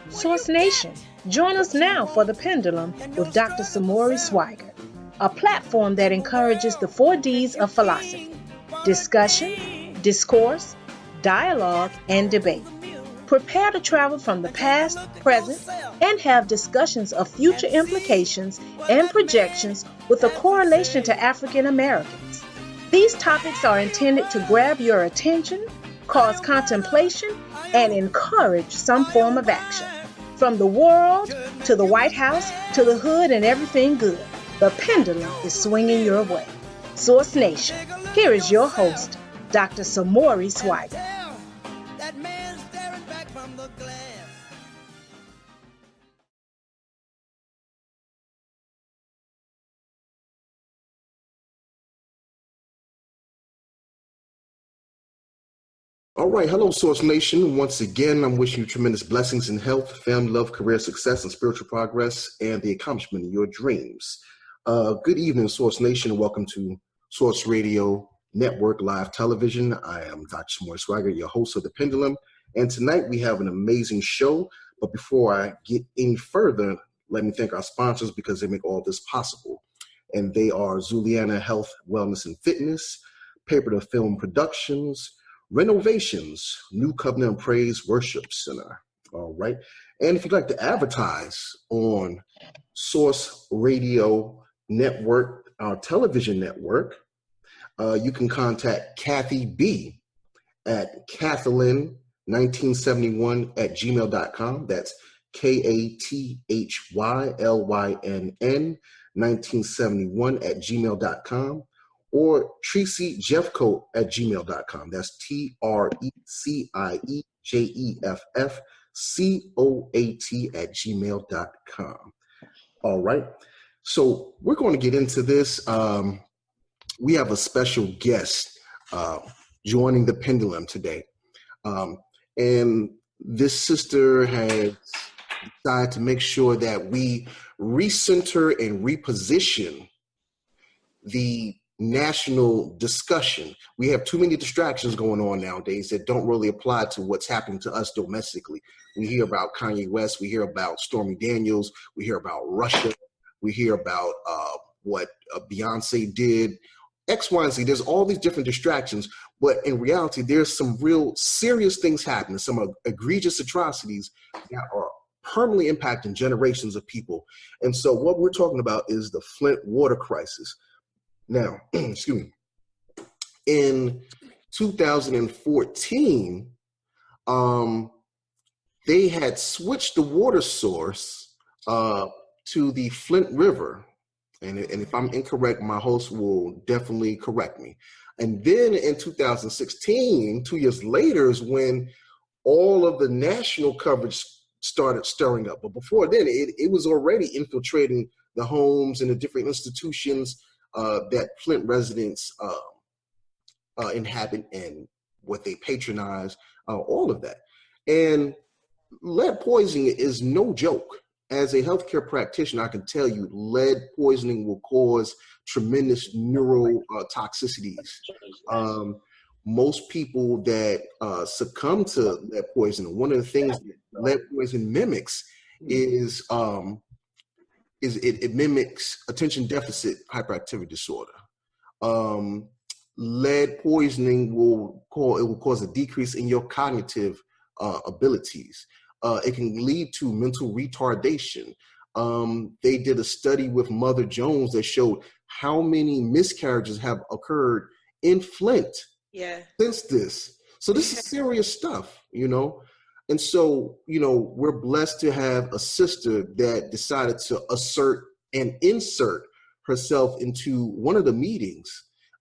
Source Nation, join us now for The Pendulum with Dr. Samori Swygert, a platform that encourages the 4Ds of philosophy: discussion, discourse, dialogue, and debate. Prepare to travel from the past, present, and have discussions of future implications and projections with a correlation to African Americans. These topics are intended to grab your attention, cause contemplation, and encourage some form of action. From the world to the White House to the hood and everything good, the pendulum is swinging your way. Source Nation, here is your host, Dr. Samori Swygert. All right. Hello, Source Nation. Once again, I'm wishing you tremendous blessings in health, family, love, career success, and spiritual progress, and the accomplishment of your dreams. Good evening, Source Nation, and welcome to Source Radio Network Live Television. I am Dr. Samori Swygert, your host of The Pendulum, and tonight we have an amazing show. But before I get any further, let me thank our sponsors because they make all this possible. And they are Zuliana Health, Wellness, and Fitness, Paper to Film Productions, Renovations, New Covenant and Praise Worship Center. All right. And if you'd like to advertise on Source Radio Network, our television network, you can contact Kathy B at Kathlyn1971@gmail.com. That's KATHYLYNN 1971@gmail.com. Or Tracy Jeffcoat at gmail.com. That's TRECIEJEFFCOAT@gmail.com. All right. So we're going to get into this. We have a special guest joining the Pendulum today. And this sister has decided to make sure that we recenter and reposition the national discussion. We have too many distractions going on nowadays that don't really apply to what's happening to us domestically. We hear about Kanye West, we hear about Stormy Daniels, we hear about Russia, we hear about what Beyonce did, X, Y, and Z. There's all these different distractions, but in reality, there's some real serious things happening, some egregious atrocities that are permanently impacting generations of people. And so what we're talking about is the Flint water crisis. Now, excuse me, in 2014, they had switched the water source to the Flint River. And if I'm incorrect, my host will definitely correct me. And then in 2016, 2 years later, is when all of the national coverage started stirring up. But before then, it was already infiltrating the homes and the different institutions that Flint residents inhabit and what they patronize, all of that. And lead poisoning is no joke. As a healthcare practitioner, I can tell you lead poisoning will cause tremendous neurotoxicities. Most people that succumb to lead poisoning, one of the things that lead poison mimics is it mimics attention deficit hyperactivity disorder. Lead poisoning will cause a decrease in your cognitive abilities. It can lead to mental retardation. They did a study with Mother Jones that showed how many miscarriages have occurred in Flint since this. So this is serious stuff, you know? And so, you know, we're blessed to have a sister that decided to assert and insert herself into one of the meetings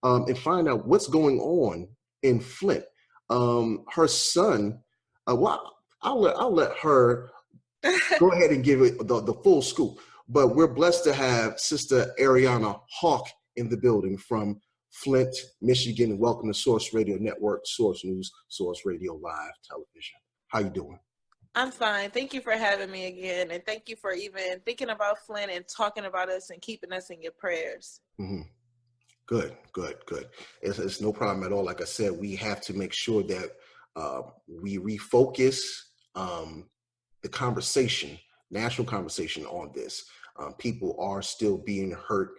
and find out what's going on in Flint. Her son, I'll let her go ahead and give it the full scoop. But we're blessed to have Sister Ariana Hawk in the building from Flint, Michigan, and welcome to Source Radio Network, Source News, Source Radio Live Television. How you doing? I'm fine. Thank you for having me again, and thank you for even thinking about Flint and talking about us and keeping us in your prayers. Mm-hmm. Good. It's no problem at all. Like I said, we have to make sure that we refocus the conversation, national conversation on this. People are still being hurt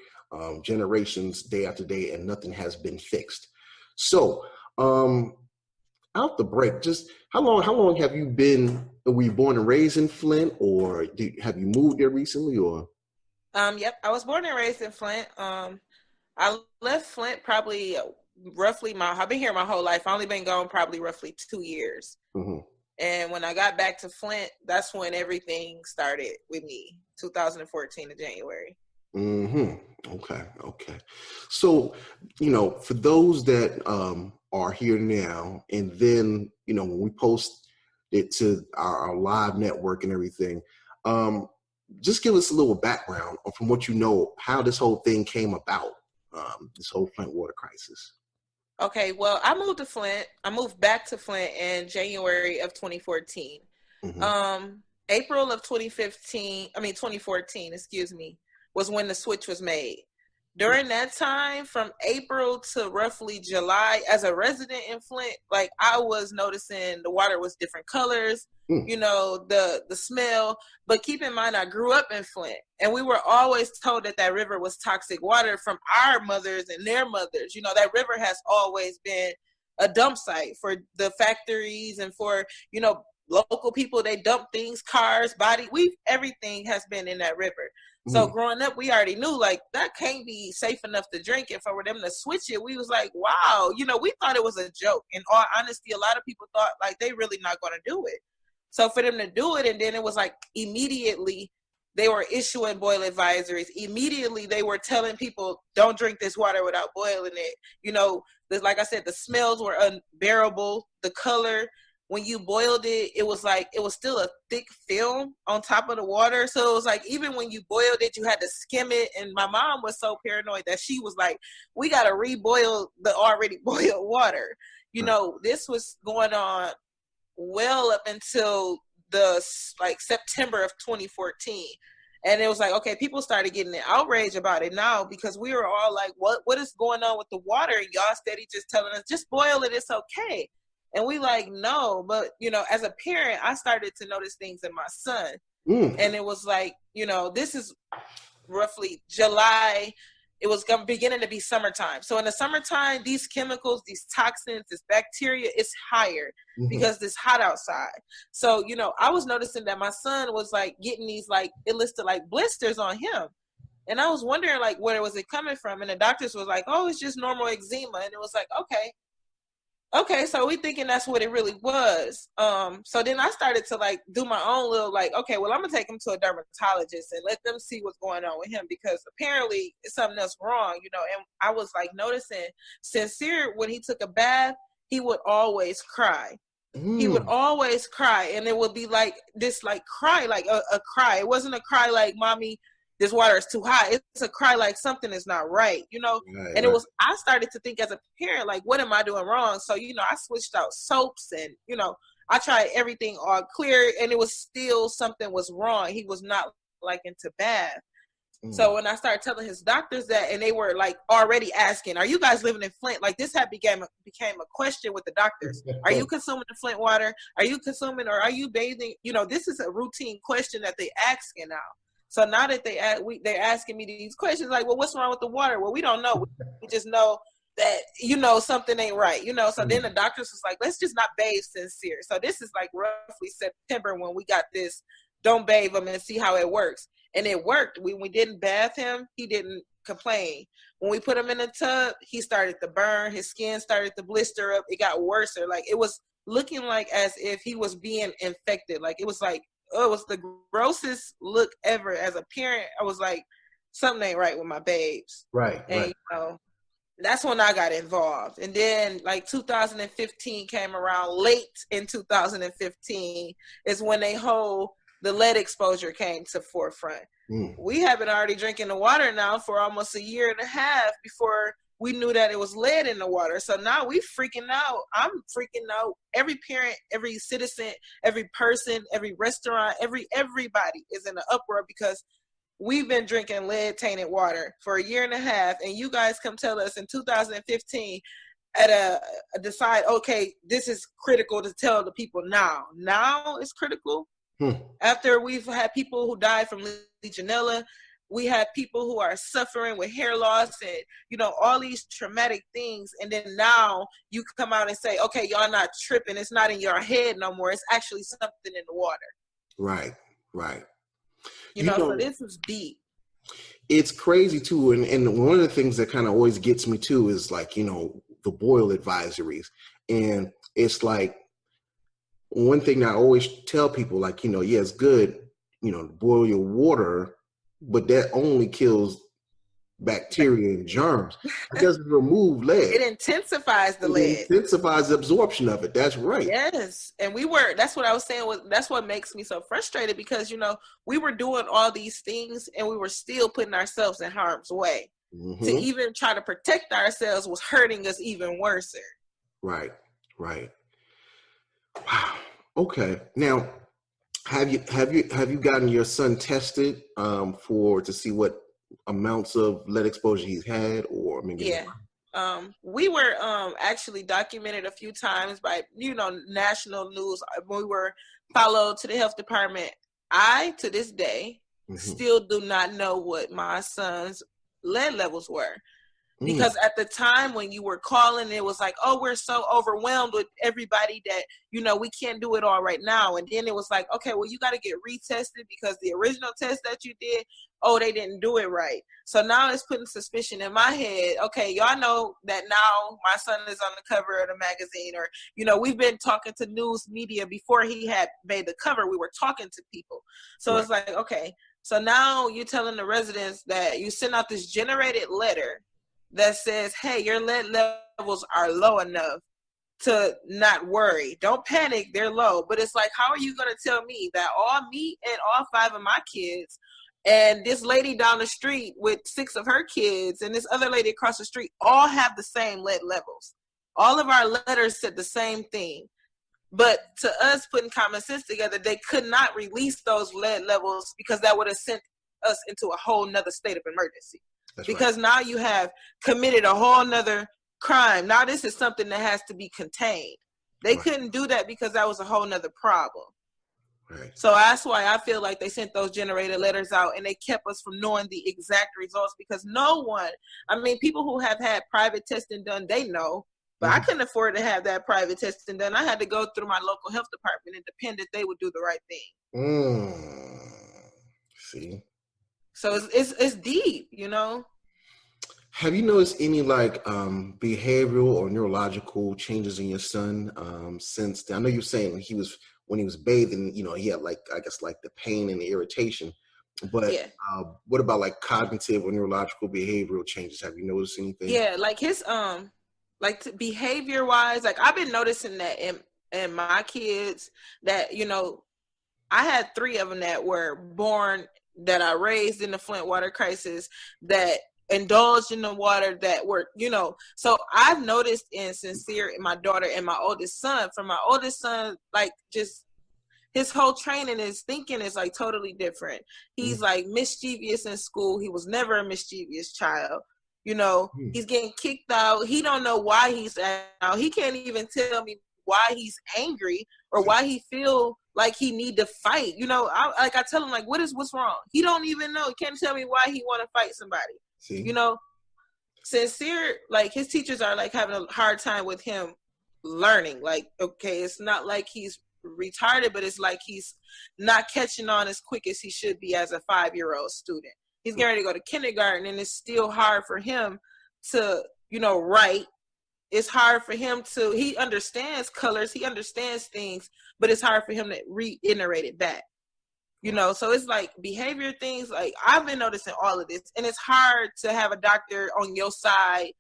generations day after day, and nothing has been fixed. So, out the break, just how long have you been? Were you born and raised in Flint, or have you moved there recently? Or Yep, I was born and raised in Flint. I left Flint probably roughly I've been here my whole life. I've only been gone probably roughly 2 years. Mm-hmm. And when I got back to Flint, that's when everything started with me, 2014 in January. Mm-hmm. Okay. So, for those that are here now, and then, when we post it to our live network and everything, just give us a little background from what you know, how this whole thing came about. This whole Flint water crisis. Okay, well, I moved back to Flint in January of 2014. Mm-hmm. April of 2014, was when the switch was made. During that time, from April to roughly July, as a resident in Flint, like I was noticing the water was different colors, the smell. But keep in mind, I grew up in Flint, and we were always told that river was toxic water from our mothers and their mothers. That river has always been a dump site for the factories and for, local people. They dump things, cars, everything has been in that river. So growing up, we already knew like that can't be safe enough to drink. And for them to switch it, we was like, wow, we thought it was a joke. In all honesty, a lot of people thought like they really not going to do it. So for them to do it, and then it was like immediately they were issuing boil advisories. Immediately they were telling people, don't drink this water without boiling it. Like I said, the smells were unbearable. The color, when you boiled it, it was still a thick film on top of the water. So it was like, even when you boiled it, you had to skim it. And my mom was so paranoid that she was like, we got to reboil the already boiled water. This was going on well up until September of 2014. And it was like, okay, people started getting an outrage about it now, because we were all like, what is going on with the water? And y'all steady just telling us, just boil it, it's okay. And we like, no, but, as a parent, I started to notice things in my son. And it was like, this is roughly July. It was beginning to be summertime. So in the summertime, these chemicals, these toxins, this bacteria is higher because it's hot outside. So, I was noticing that my son was like getting these, like, it listed like blisters on him. And I was wondering like, where was it coming from? And the doctors was like, oh, it's just normal eczema. And it was like, okay, so we thinking that's what it really was. So then I started to like do my own little like, okay, well, I'm gonna take him to a dermatologist and let them see what's going on with him, because apparently it's something else wrong, And I was like noticing Sincere, when he took a bath, he would always cry. He would always cry, and it would be like this, like cry, like a cry. It wasn't a cry like, mommy, this water is too hot. It's a cry like something is not right, Right, and it was, I started to think as a parent, like, what am I doing wrong? So, I switched out soaps and, I tried everything all clear, and it was still something was wrong. He was not liking to bath. So when I started telling his doctors that, and they were like already asking, are you guys living in Flint? Like this became a question with the doctors. Are you consuming the Flint water? Are you consuming, or are you bathing? This is a routine question that they asking now. So now that they're asking me these questions, like, well, what's wrong with the water? Well, we don't know. We just know that, something ain't right, So then the doctors was like, let's just not bathe Sincere. So this is like roughly September when we got this, don't bathe him and see how it works. And it worked. When we didn't bath him, he didn't complain. When we put him in the tub, he started to burn. His skin started to blister up. It got worse. Like it was looking like as if he was being infected. Like it was like, it was the grossest look ever. As a parent, I was like, something ain't right with my babes. Right. And, that's when I got involved. And then like 2015 came around, late in 2015 is when the lead exposure came to forefront. We have been already drinking the water now for almost a year and a half before we knew that it was lead in the water. So now we freaking out. I'm freaking out. Every parent, every citizen, every person, every restaurant, everybody is in an uproar because we've been drinking lead tainted water for a year and a half, and you guys come tell us in 2015 at a decide, okay, this is critical to tell the people now. Now it's critical. After we've had people who died from Legionella, we have people who are suffering with hair loss and, you know, all these traumatic things. And then now you come out and say, okay, y'all not tripping. It's not in your head no more. It's actually something in the water. Right, right. You know, so this is deep. It's crazy too. And one of the things that kind of always gets me too is like, you know, the boil advisories. And it's like, one thing I always tell people, like, you know, yeah, it's good, you know, to boil your water, but that only kills bacteria and germs. It doesn't remove lead. It intensifies the lead. It intensifies the absorption of it. That's right. Yes. And that's what I was saying, that's what makes me so frustrated, because, you know, we were doing all these things and we were still putting ourselves in harm's way. To even try to protect ourselves was hurting us even worse. Right, right. Wow. Okay. Now, have you gotten your son tested to see what amounts of lead exposure he's had, or maybe? Yeah. We were actually documented a few times by, you know, national news. We were followed to the health department. I, to this day, still do not know what my son's lead levels were. Because at the time when you were calling, it was like, oh, we're so overwhelmed with everybody that, you know, we can't do it all right now. And then it was like, okay, well, you got to get retested because the original test that you did, oh, they didn't do it right. So now it's putting suspicion in my head. Okay, y'all know that now my son is on the cover of the magazine, or, you know, we've been talking to news media before he had made the cover. We were talking to people. So It's like, okay, so now you're telling the residents that you send out this generated letter that says, hey, your lead levels are low enough to not worry. Don't panic, they're low. But it's like, how are you going to tell me that me and all 5 of my kids and this lady down the street with 6 of her kids and this other lady across the street all have the same lead levels? All of our letters said the same thing. But to us putting common sense together, they could not release those lead levels because that would have sent us into a whole nother state of emergency. Because now you have committed a whole nother crime. Now this is something that has to be contained. They couldn't do that because that was a whole nother problem. Right. So that's why I feel like they sent those generated letters out and they kept us from knowing the exact results, because no one, I mean, people who have had private testing done, they know, but I couldn't afford to have that private testing done. I had to go through my local health department and depend that they would do the right thing. See? So it's deep, you know. Have you noticed any like behavioral or neurological changes in your son since then? I know you're saying when he was bathing, you know, he had like, I guess, like the pain and the irritation. But what about like cognitive or neurological behavioral changes? Have you noticed anything? Yeah, like his behavior wise, like I've been noticing that in my kids that, you know, I had 3 of them that were born, that I raised in the Flint water crisis, that indulged in the water, that were, you know, so I've noticed in Sincere, my daughter and my oldest son, from my oldest son, like just his whole training, his thinking is like totally different. He's like mischievous in school. He was never a mischievous child. You know, he's getting kicked out. He don't know why he's out. He can't even tell me why he's angry or why he feel like he need to fight. You know, I tell him, like, what's wrong? He don't even know. He can't tell me why he want to fight somebody. See? You know, Sincere, like his teachers are like having a hard time with him learning. Like, okay, it's not like he's retarded, but it's like he's not catching on as quick as he should be as a 5-year-old student. He's getting ready to go to kindergarten, and it's still hard for him to, you know, write. It's hard for him to, he understands colors, he understands things, but it's hard for him to reiterate it back. You know, so it's like behavior things, like I've been noticing all of this, and it's hard to have a doctor on your side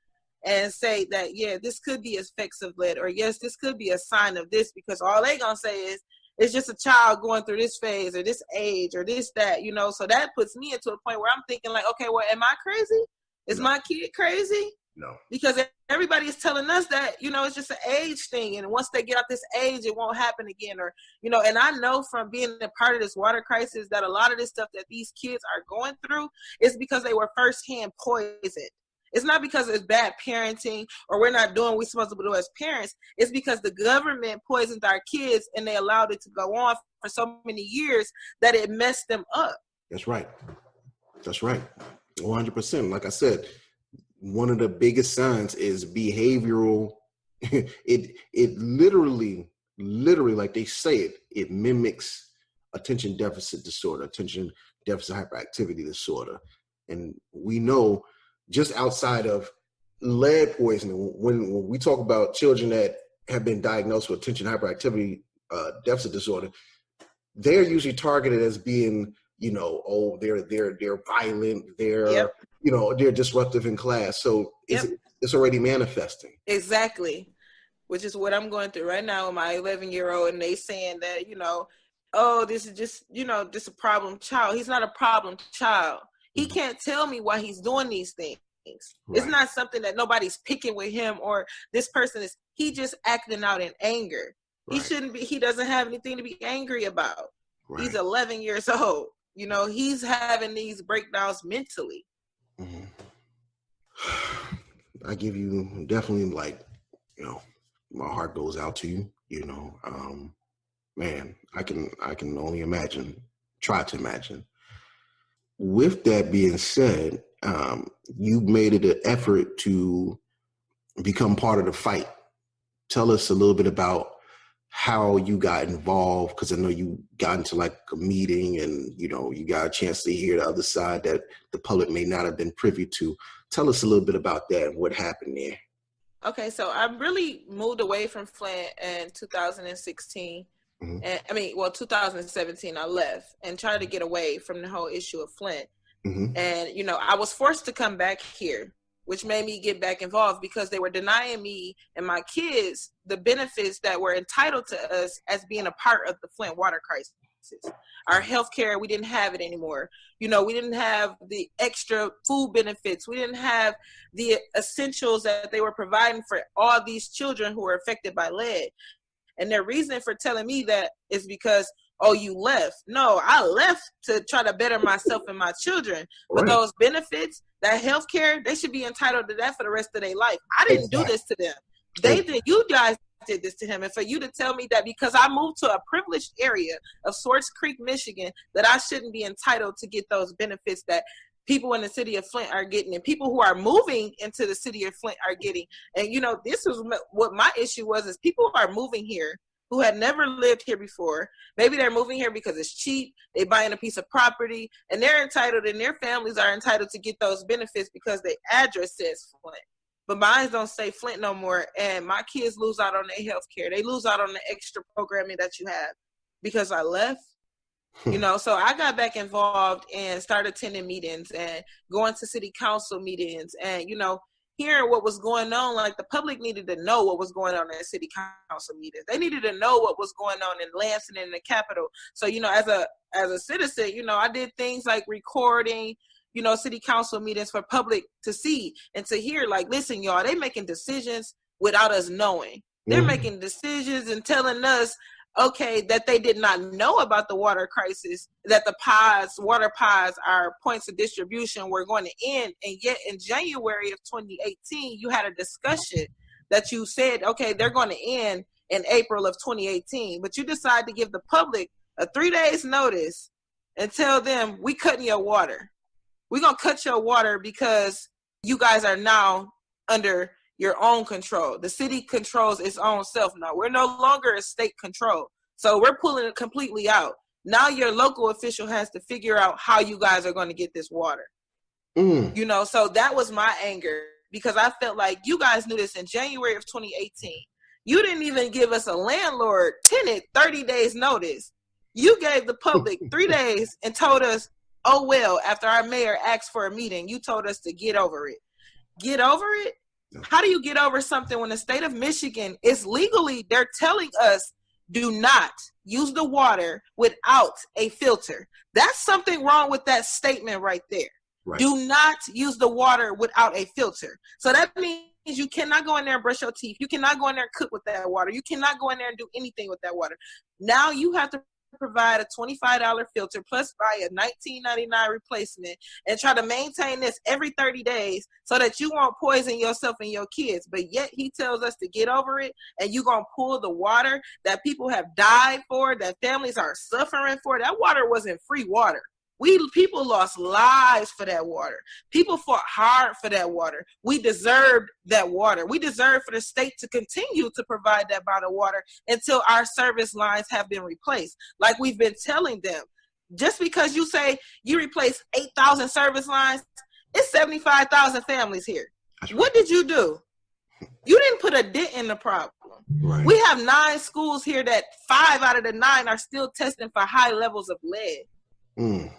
and say that, yeah, this could be effects of lead, or yes, this could be a sign of this, because all they gonna say is, it's just a child going through this phase or this age or this, that, you know, so that puts me into a point where I'm thinking like, okay, well, am I crazy? Is my kid crazy? No. Because everybody is telling us that, it's just an age thing. And once they get out this age, it won't happen again. Or, and I know from being a part of this water crisis that a lot of this stuff that these kids are going through is because they were firsthand poisoned. It's not because it's bad parenting or we're not doing what we're supposed to do as parents. It's because the government poisoned our kids and they allowed it to go on for so many years that it messed them up. That's right. 100%. Like I said, one of the biggest signs is behavioral. It literally, like they say it mimics attention deficit disorder, attention deficit hyperactivity disorder. And we know just outside of lead poisoning, when we talk about children that have been diagnosed with attention hyperactivity deficit disorder, they're usually targeted as being, they're violent, they're they're disruptive in class. So it's already manifesting. Exactly, which is what I'm going through right now with my 11-year-old, and they saying that, oh, this is just, just a problem child. He's not a problem child. He can't tell me why he's doing these things. Right. It's not something that nobody's picking with him or this person is, he just acting out in anger. Right. He doesn't have anything to be angry about. Right. He's 11 years old. He's having these breakdowns mentally. Mm-hmm. I give you definitely my heart goes out to you, man, I can only try to imagine. With that being said, you made it an effort to become part of the fight. Tell us a little bit about how you got involved, because I know you got into like a meeting and, you got a chance to hear the other side that the public may not have been privy to. Tell us a little bit about that and what happened there. Okay, so I really moved away from Flint in 2016. Mm-hmm. And 2017, I left and tried to get away from the whole issue of Flint. Mm-hmm. And, I was forced to come back here, which made me get back involved because they were denying me and my kids the benefits that were entitled to us as being a part of the Flint water crisis. Our health care, we didn't have it anymore. We didn't have the extra food benefits. We didn't have the essentials that they were providing for all these children who were affected by lead. And their reason for telling me that is because, oh, you left. No, I left to try to better myself and my children. But those benefits, that health care, they should be entitled to that for the rest of their life. I didn't do this to them. They did. You guys did this to him. And for you to tell me that because I moved to a privileged area of Swartz Creek, Michigan, that I shouldn't be entitled to get those benefits that people in the city of Flint are getting and people who are moving into the city of Flint are getting. And, this is what my issue was, is people are moving here who had never lived here before. Maybe they're moving here because it's cheap. They buying a piece of property and they're entitled, and their families are entitled to get those benefits because their address says Flint. But mine don't say Flint no more. And my kids lose out on their health care. They lose out on the extra programming that you have because I left. So I got back involved and started attending meetings and going to city council meetings and, hearing what was going on. Like the public needed to know what was going on in city council meetings. They needed to know what was going on in Lansing and the Capitol. So, as a citizen, I did things like recording, city council meetings for public to see and to hear, like, listen, y'all, they making decisions without us knowing. They're making decisions and telling us, okay, that they did not know about the water crisis, that the water pods, our points of distribution were going to end. And yet in January of 2018, you had a discussion that you said, okay, they're going to end in April of 2018. But you decide to give the public a 3 days notice and tell them, we cutting your water. We're going to cut your water because you guys are now under your own control. The city controls its own self now. We're no longer a state control. So we're pulling it completely out. Now your local official has to figure out how you guys are going to get this water. So that was my anger because I felt like you guys knew this in January of 2018. You didn't even give us a landlord tenant 30 days notice. You gave the public 3 days and told us, oh, well, after our mayor asked for a meeting, you told us to get over it. Get over it? How do you get over something when the state of Michigan is legally, they're telling us, do not use the water without a filter? That's something wrong with that statement right there. Right. Do not use the water without a filter. So that means you cannot go in there and brush your teeth. You cannot go in there and cook with that water. You cannot go in there and do anything with that water. Now you have to provide a $25 filter plus buy a $19.99 replacement and try to maintain this every 30 days so that you won't poison yourself and your kids. But yet he tells us to get over it, and you're going to pull the water that people have died for, that families are suffering for. That water wasn't free water. People lost lives for that water. People fought hard for that water. We deserved that water. We deserve for the state to continue to provide that bottled water until our service lines have been replaced. Like we've been telling them, just because you say you replace 8,000 service lines, it's 75,000 families here. What did you do? You didn't put a dent in the problem. Right. We have 9 schools here that 5 out of the 9 are still testing for high levels of lead.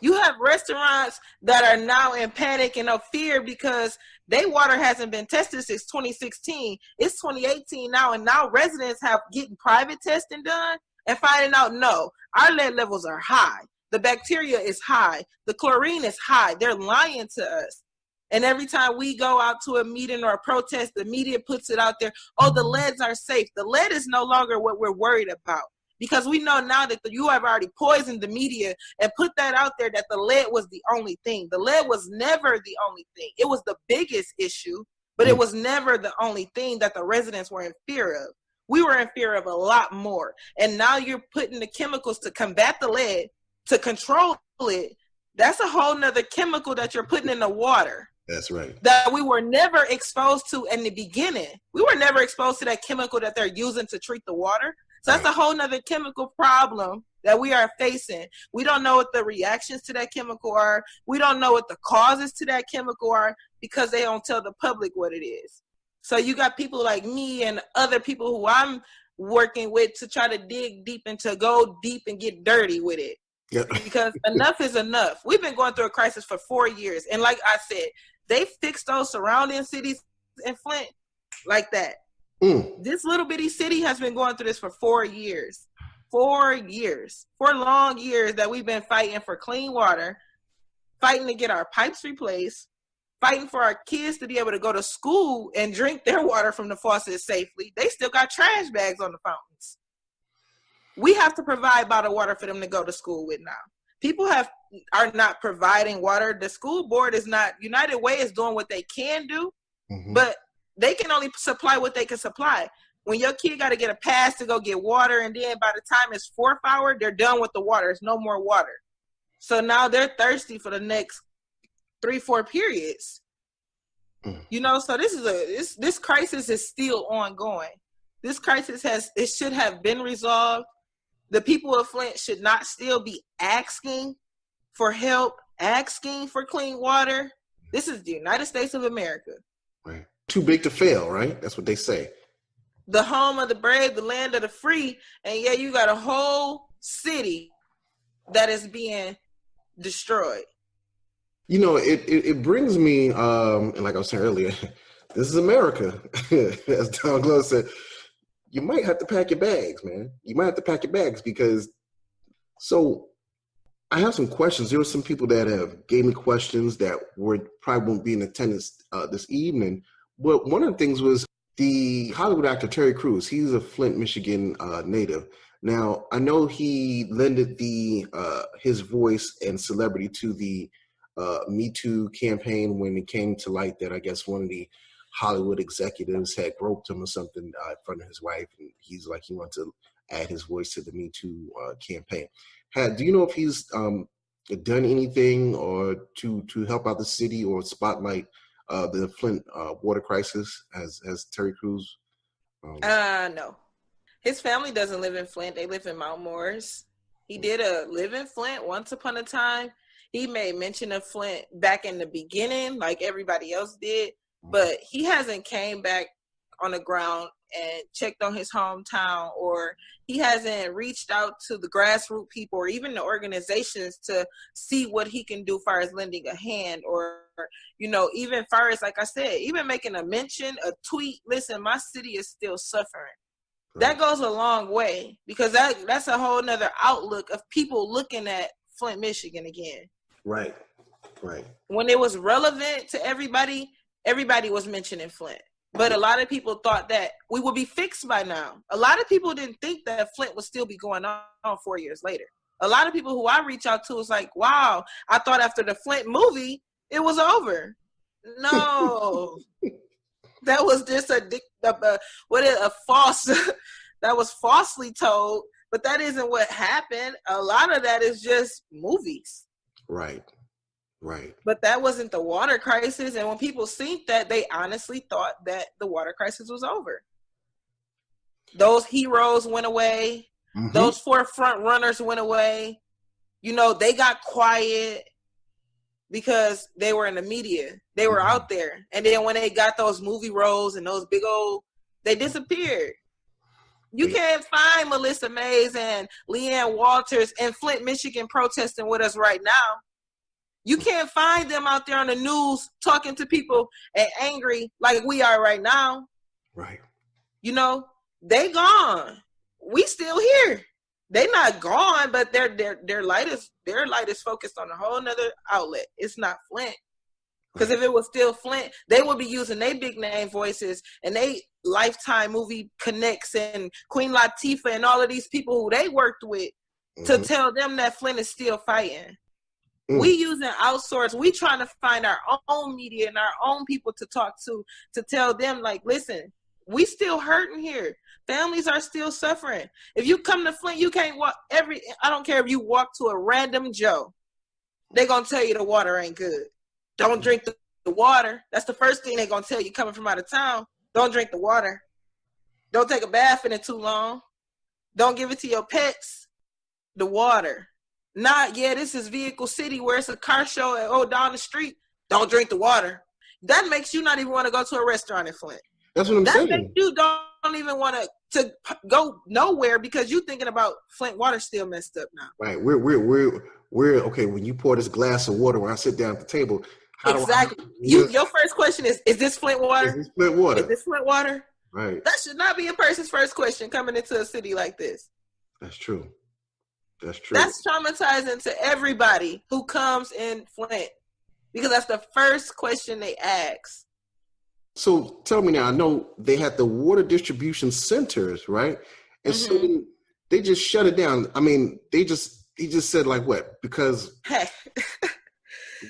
You have restaurants that are now in panic and of fear because their water hasn't been tested since 2016. It's 2018 now, and now residents have getting private testing done and finding out, no, our lead levels are high. The bacteria is high. The chlorine is high. They're lying to us. And every time we go out to a meeting or a protest, the media puts it out there, oh, the leads are safe. The lead is no longer what we're worried about. Because we know now that you have already poisoned the media and put that out there that the lead was the only thing. The lead was never the only thing. It was the biggest issue, but it was never the only thing that the residents were in fear of. We were in fear of a lot more. And now you're putting the chemicals to combat the lead, to control it. That's a whole nother chemical that you're putting in the water. That's right. That we were never exposed to in the beginning. We were never exposed to that chemical that they're using to treat the water. So that's a whole nother chemical problem that we are facing. We don't know what the reactions to that chemical are. We don't know what the causes to that chemical are because they don't tell the public what it is. So you got people like me and other people who I'm working with to try to dig deep and to go deep and get dirty with it. Yep. Because enough is enough. We've been going through a crisis for 4 years. And like I said, they fixed those surrounding cities in Flint like that. This little bitty city has been going through this for 4 years. 4 years. 4 long years that we've been fighting for clean water, fighting to get our pipes replaced, fighting for our kids to be able to go to school and drink their water from the faucet safely. They still got trash bags on the fountains. We have to provide bottled water for them to go to school with now. People are not providing water. The school board is not, United Way is doing what they can do, but they can only supply what they can supply. When your kid got to get a pass to go get water, and then by the time it's 4th hour, they're done with the water. There's no more water. So now they're thirsty for the next 3-4 periods. So this crisis is still ongoing. This crisis should have been resolved. The people of Flint should not still be asking for help, asking for clean water. This is the United States of America. Right. Too big to fail, right? That's what they say. The home of the brave, the land of the free, and yeah, you got a whole city that is being destroyed. It brings me, and like I was saying earlier, this is America. As Don Glow said, you might have to pack your bags, man. You might have to pack your bags because, so I have some questions. There were some people that have gave me questions that probably won't be in attendance this evening. But one of the things was the Hollywood actor Terry Crews. He's a Flint, Michigan native. Now, I know he lended his voice and celebrity to the Me Too campaign when it came to light that I guess one of the Hollywood executives had groped him or something in front of his wife. And he's like, he wanted to add his voice to the Me Too campaign. Do you know if he's done anything or to help out the city or spotlight the Flint water crisis as Terry Crews? No. His family doesn't live in Flint. They live in Mount Morris. He did live in Flint once upon a time. He made mention of Flint back in the beginning, like everybody else did, but he hasn't came back on the ground and checked on his hometown, or he hasn't reached out to the grassroots people or even the organizations to see what he can do as far as lending a hand, or, even far as, like I said, even making a mention, a tweet, listen, my city is still suffering. Right. That goes a long way because that's a whole nother outlook of people looking at Flint, Michigan again. Right. Right. When it was relevant to everybody, everybody was mentioning Flint. But a lot of people thought that we would be fixed by now. A lot of people didn't think that Flint would still be going on 4 years later. A lot of people who I reach out to was like, wow, I thought after the Flint movie, it was over. No. That was just a false, that was falsely told, but that isn't what happened. A lot of that is just movies. Right. Right. But that wasn't the water crisis. And when people think that, they honestly thought that the water crisis was over. Those heroes went away. Mm-hmm. Those 4 front runners went away. You know, they got quiet because they were in the media. They were out there. And then when they got those movie roles and those big old, they disappeared. You can't find Melissa Mays and Leanne Walters in Flint, Michigan protesting with us right now. You can't find them out there on the news talking to people and angry like we are right now. Right. You know, they gone. We still here. They not gone, but their light is focused on a whole nother outlet. It's not Flint. Because if it was still Flint, they would be using their big name voices and they Lifetime movie connects and Queen Latifah and all of these people who they worked with to tell them that Flint is still fighting. We using outsource. We trying to find our own media and our own people to talk to tell them, like, listen, we still hurting here. Families are still suffering. If you come to Flint, you can't walk I don't care if you walk to a random Joe. They're going to tell you the water ain't good. Don't drink the water. That's the first thing they're going to tell you coming from out of town. Don't drink the water. Don't take a bath in it too long. Don't give it to your pets. The water. This is Vehicle City where it's a car show down the street. Don't drink the water. That makes you not even want to go to a restaurant in Flint. That's what I'm saying. That makes you don't even want to go nowhere because you're thinking about Flint water still messed up now. Right. We're okay. When you pour this glass of water when I sit down at the table. Exactly. Your first question is this Flint water? Is this Flint water? Is this Flint water? Right. That should not be a person's first question coming into a city like this. That's true. That's true. That's traumatizing to everybody who comes in Flint because that's the first question they ask. So tell me now, I know they had the water distribution centers, right? And so they just shut it down. I mean, he just said like what? Because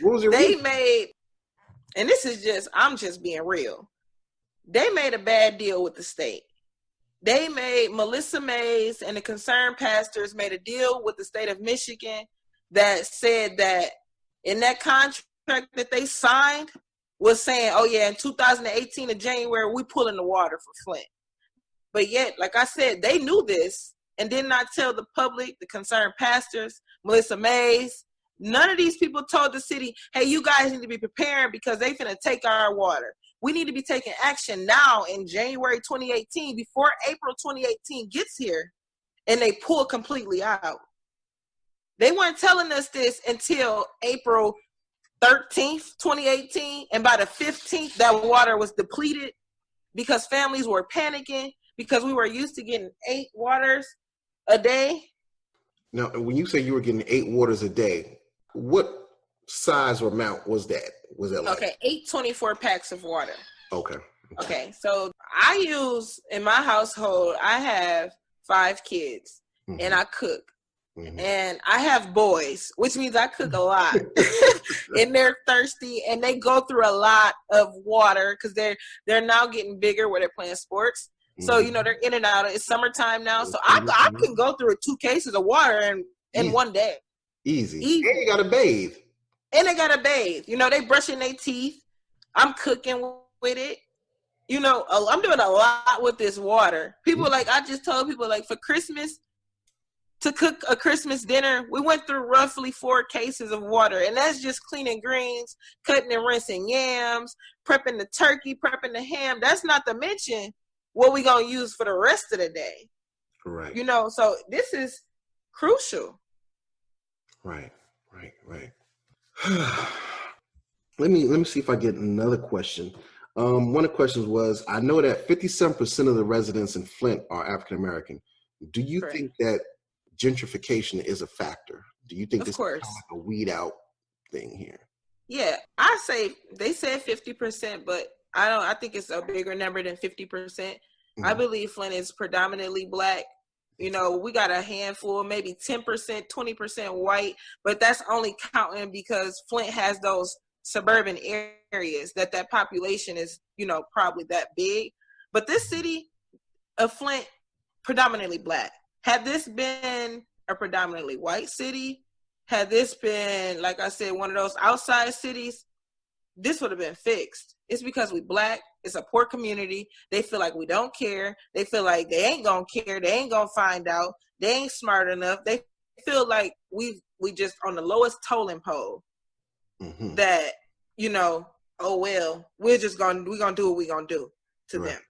what was it? They made, and I'm just being real. They made a bad deal with the state. Melissa Mays and the concerned pastors made a deal with the state of Michigan that said that in that contract that they signed was saying, oh yeah, in 2018 in January, we pulling the water for Flint. But yet, like I said, they knew this and did not tell the public, the concerned pastors, Melissa Mays. None of these people told the city, hey, you guys need to be preparing because they finna take our water. We need to be taking action now in January 2018 before April 2018 gets here and they pull completely out. They weren't telling us this until April 13th, 2018. And by the 15th, that water was depleted because families were panicking because we were used to getting 8 waters a day. Now, when you say you were getting 8 waters a day, what size or amount was that? Was that like? Okay, 8 24 packs of water. Okay. So I use, in my household, I have 5 kids and I cook. And I have boys, which means I cook a lot. And they're thirsty and they go through a lot of water because they're now getting bigger where they're playing sports. So, they're in and out. It's summertime now. So I can go through 2 cases of water in one day. Easy. And you got to bathe. They brushing their teeth. I'm cooking with it. I'm doing a lot with this water. People I just told people for Christmas, to cook a Christmas dinner, we went through roughly 4 cases of water. And that's just cleaning greens, cutting and rinsing yams, prepping the turkey, prepping the ham. That's not to mention what we're going to use for the rest of the day. Right. So this is crucial. Right. Let me see if I get another question. One of the questions was, I know that 57% of the residents in Flint are African American. Do you think that gentrification is a factor? Do you think this is kind of like a weed out thing here? Yeah, I say they said 50%, but I think it's a bigger number than 50%. I believe Flint is predominantly Black. You know, we got a handful, maybe 10%, 20% white, but that's only counting because Flint has those suburban areas that population is, you know, probably that big. But this city of Flint, predominantly Black. Had this been a predominantly white city, had this been, like I said, one of those outside cities, this would have been fixed. It's because we Black. It's a poor community. They feel like we don't care. They feel like they ain't gonna care. They ain't gonna find out. They ain't smart enough. They feel like we just on the lowest totem pole. That, you know, oh well, we're gonna do what we're gonna do to them.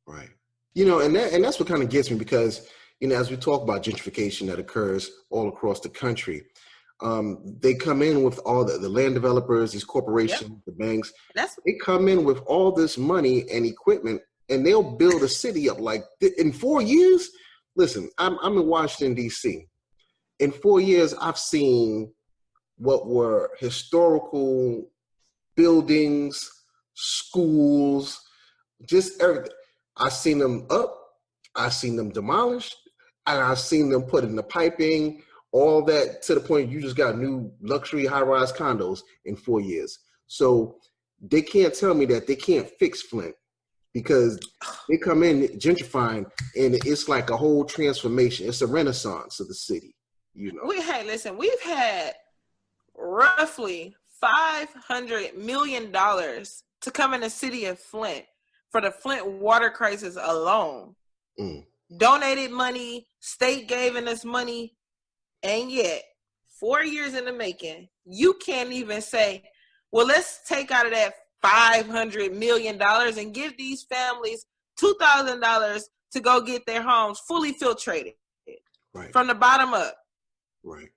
Right. You know, and that's what kind of gets me, because, you know, as we talk about gentrification that occurs all across the country, they come in with all the land developers, these corporations, the banks. They come in with all this money and equipment, and they'll build a city up like in 4 years. Listen, I'm in Washington, D.C. In 4 years, I've seen what were historical buildings, schools, just everything. I've seen them up, I've seen them demolished, and I've seen them put in the piping, all that, to the point you just got new luxury high-rise condos in 4 years. So they can't tell me that they can't fix Flint, because they come in gentrifying, and it's like a whole transformation. It's a renaissance of the city, you know. We've had roughly $500 million to come in the city of Flint for the Flint water crisis alone. Donated money, state gave us money, and yet 4 years in the making, you can't even say, well, let's take out of that $500 million and give these families $2,000 to go get their homes fully filtrated from the bottom up. Right.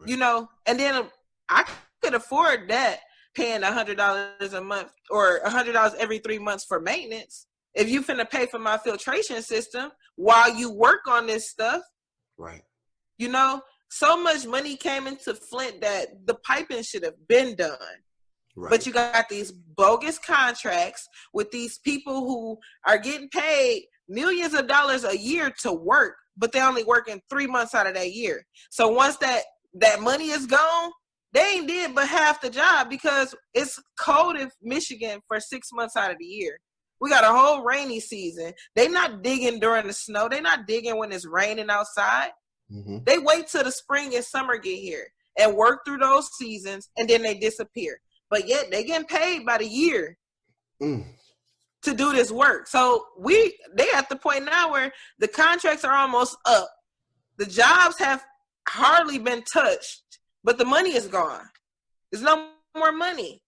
You know, and then I could afford that, paying $100 a month or $100 every 3 months for maintenance. If you finna pay for my filtration system while you work on this stuff, right? You know, so much money came into Flint that the piping should have been done. Right. But you got these bogus contracts with these people who are getting paid millions of dollars a year to work, but they're only working 3 months out of that year. So once that money is gone, they ain't did but half the job, because it's cold in Michigan for 6 months out of the year. We got a whole rainy season. They not digging during the snow. They not digging when it's raining outside. They wait till the spring and summer get here and work through those seasons, and then they disappear. But yet they getting paid by the year to do this work. So they at the point now where the contracts are almost up. The jobs have hardly been touched, but the money is gone. There's no more money.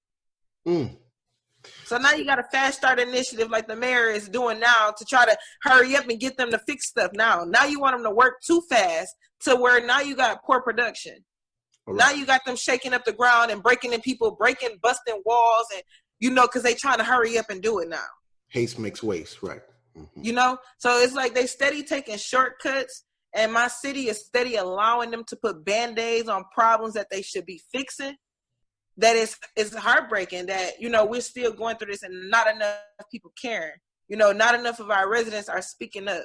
So now you got a fast start initiative like the mayor is doing now to try to hurry up and get them to fix stuff now. Now you want them to work too fast to where now you got poor production. Right. Now you got them shaking up the ground and breaking in people, busting walls, and, you know, because they trying to hurry up and do it now. Haste makes waste, right. You know, so it's like they steady taking shortcuts, and my city is steady allowing them to put Band-Aids on problems that they should be fixing. That is heartbreaking that, you know, we're still going through this and not enough people caring. You know, not enough of our residents are speaking up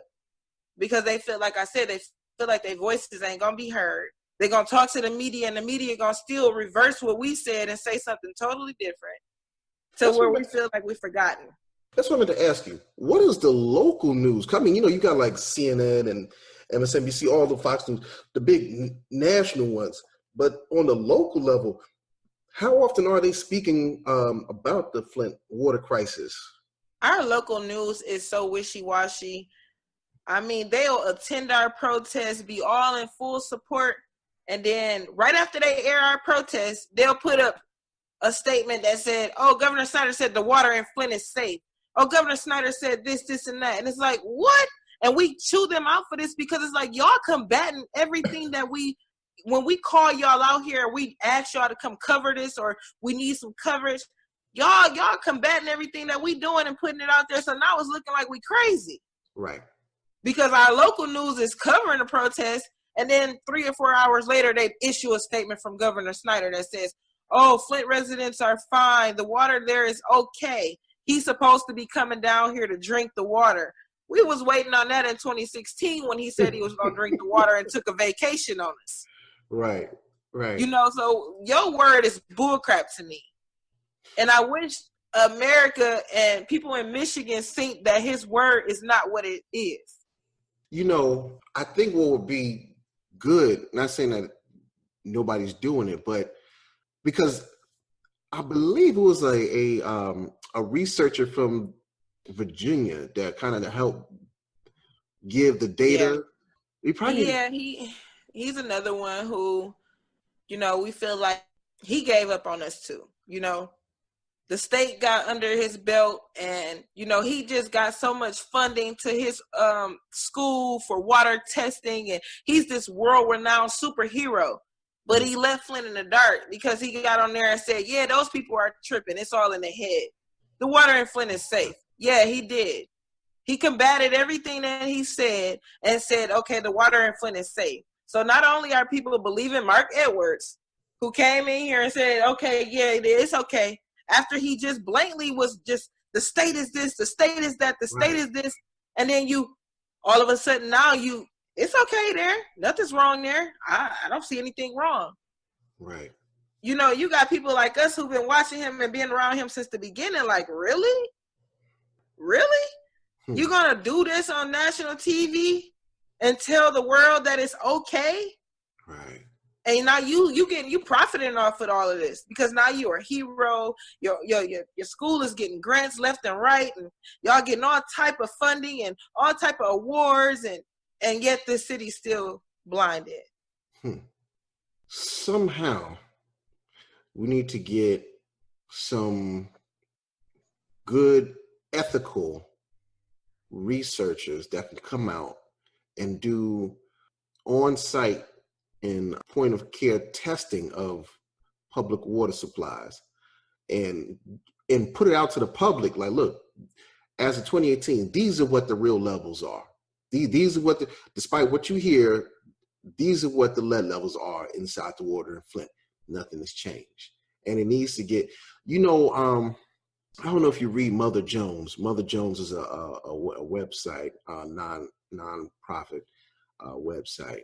because they feel, like I said, they feel like their voices ain't going to be heard. They're going to talk to the media, and the media going to still reverse what we said and say something totally different to where we feel like we've forgotten. That's what I meant to ask you. What is the local news? I mean, you know, you got like CNN and MSNBC, all the Fox News, the big national ones. But on the local level, how often are they speaking about the Flint water crisis? Our local news is so wishy-washy. I mean, they'll attend our protests, be all in full support, and then right after they air our protests, they'll put up a statement that said, oh, Governor Snyder said the water in Flint is safe. Oh, Governor Snyder said this, this, and that. And it's like, what? And we chew them out for this because it's like, y'all combating everything that when we call y'all out here, we ask y'all to come cover this, or we need some coverage. Y'all combating everything that we doing and putting it out there. So now it's looking like we crazy. Right. Because our local news is covering the protest, and then 3 or 4 hours later, they issue a statement from Governor Snyder that says, oh, Flint residents are fine. The water there is okay. He's supposed to be coming down here to drink the water. We was waiting on that in 2016 when he said he was going to drink the water and took a vacation on us. Right. You know, so your word is bullcrap to me. And I wish America and people in Michigan think that his word is not what it is. You know, I think what would be good, not saying that nobody's doing it, but because I believe it was a researcher from Virginia that kind of helped give the data. Yeah. He's another one who, you know, we feel like he gave up on us too. You know, the state got under his belt, and you know, he just got so much funding to his school for water testing, and he's this world-renowned superhero. But he left Flint in the dark because he got on there and said, yeah, those people are tripping. It's all in the head. The water in Flint is safe. Yeah, he did. He combated everything that he said and said, okay, the water in Flint is safe. So not only are people believing Mark Edwards, who came in here and said, okay, yeah, it's okay. After he just blatantly was just, the state is this, the state is that, the state is this. And then you, all of a sudden now it's okay there. Nothing's wrong there. I don't see anything wrong. Right. You know, you got people like us who've been watching him and being around him since the beginning. Like, really? Really? You gonna do this on national TV and tell the world that it's okay? Right. And now you profiting off of all of this because now you're a hero. Your school is getting grants left and right, and y'all getting all type of funding and all type of awards, and yet the city's still blinded. Somehow we need to get some good ethical researchers that can come out and do on-site and point of care testing of public water supplies and put it out to the public. Like, look, as of 2018, these are what the real levels are. These are what, despite what you hear, these are what the lead levels are inside the water in Flint. Nothing has changed. And it needs to get, you know, I don't know if you read Mother Jones. Mother Jones is a website, non-profit website.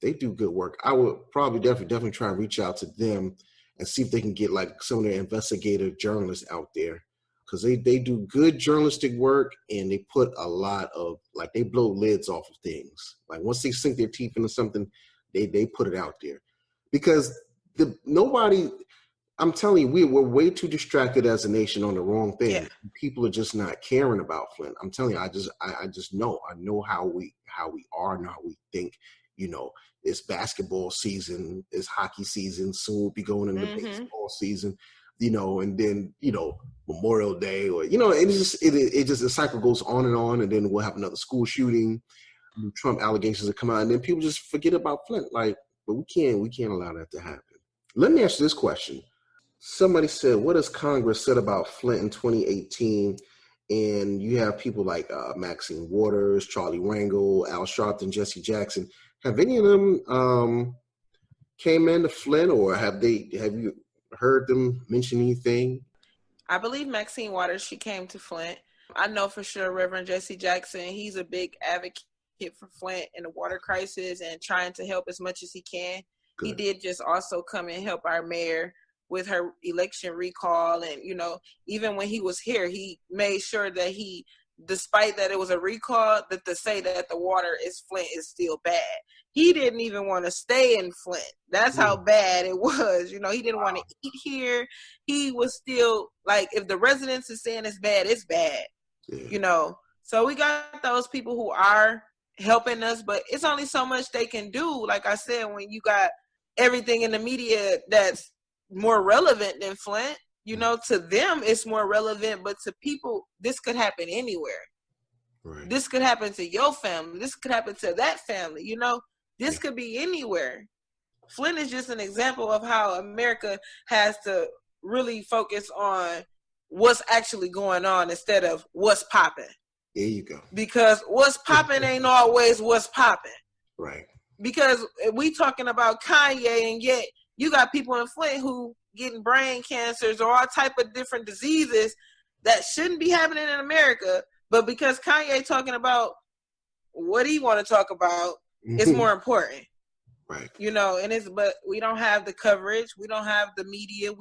They do good work. I would probably definitely try and reach out to them and see if they can get like some of their investigative journalists out there, because they do good journalistic work, and they put a lot of, like, they blow lids off of things. Like once they sink their teeth into something, they put it out there, because I'm telling you, we're way too distracted as a nation on the wrong thing. Yeah. People are just not caring about Flint. I'm telling you, I just know. I know how we are and how we think. You know, it's basketball season, it's hockey season, soon we'll be going into baseball season, you know, and then, you know, Memorial Day, or, you know, it just the cycle goes on, and then we'll have another school shooting, Trump allegations that come out, and then people just forget about Flint. Like, but we can't allow that to happen. Let me ask you this question. Somebody said, what has Congress said about Flint in 2018? And you have people like Maxine Waters, Charlie Rangel, Al Sharpton, Jesse Jackson. Have any of them came into Flint, or have you heard them mention anything? I believe Maxine Waters, she came to Flint. I know for sure Reverend Jesse Jackson, he's a big advocate for Flint and the water crisis and trying to help as much as he can. Good. He did just also come and help our mayor with her election recall. And, you know, even when he was here, he made sure that despite that it was a recall, that to say that the water is Flint is still bad. He didn't even want to stay in Flint. That's how bad it was. You know, he didn't want to eat here. He was still like, if the residents is saying it's bad, it's bad. Yeah. You know, so we got those people who are helping us, but it's only so much they can do. Like I said, when you got everything in the media that's more relevant than Flint, you know, to them it's more relevant, but to people, this could happen anywhere. Right. This could happen to your family. This could happen to that family. You know, this could be anywhere. Flint is just an example of how America has to really focus on what's actually going on instead of what's popping. There you go. Because what's popping ain't always what's popping. Right. Because we talking about Kanye, and yet you got people in Flint who getting brain cancers or all type of different diseases that shouldn't be happening in America. But because Kanye talking about what he want to talk about, it's more important. Right. But we don't have the coverage. We don't have the media.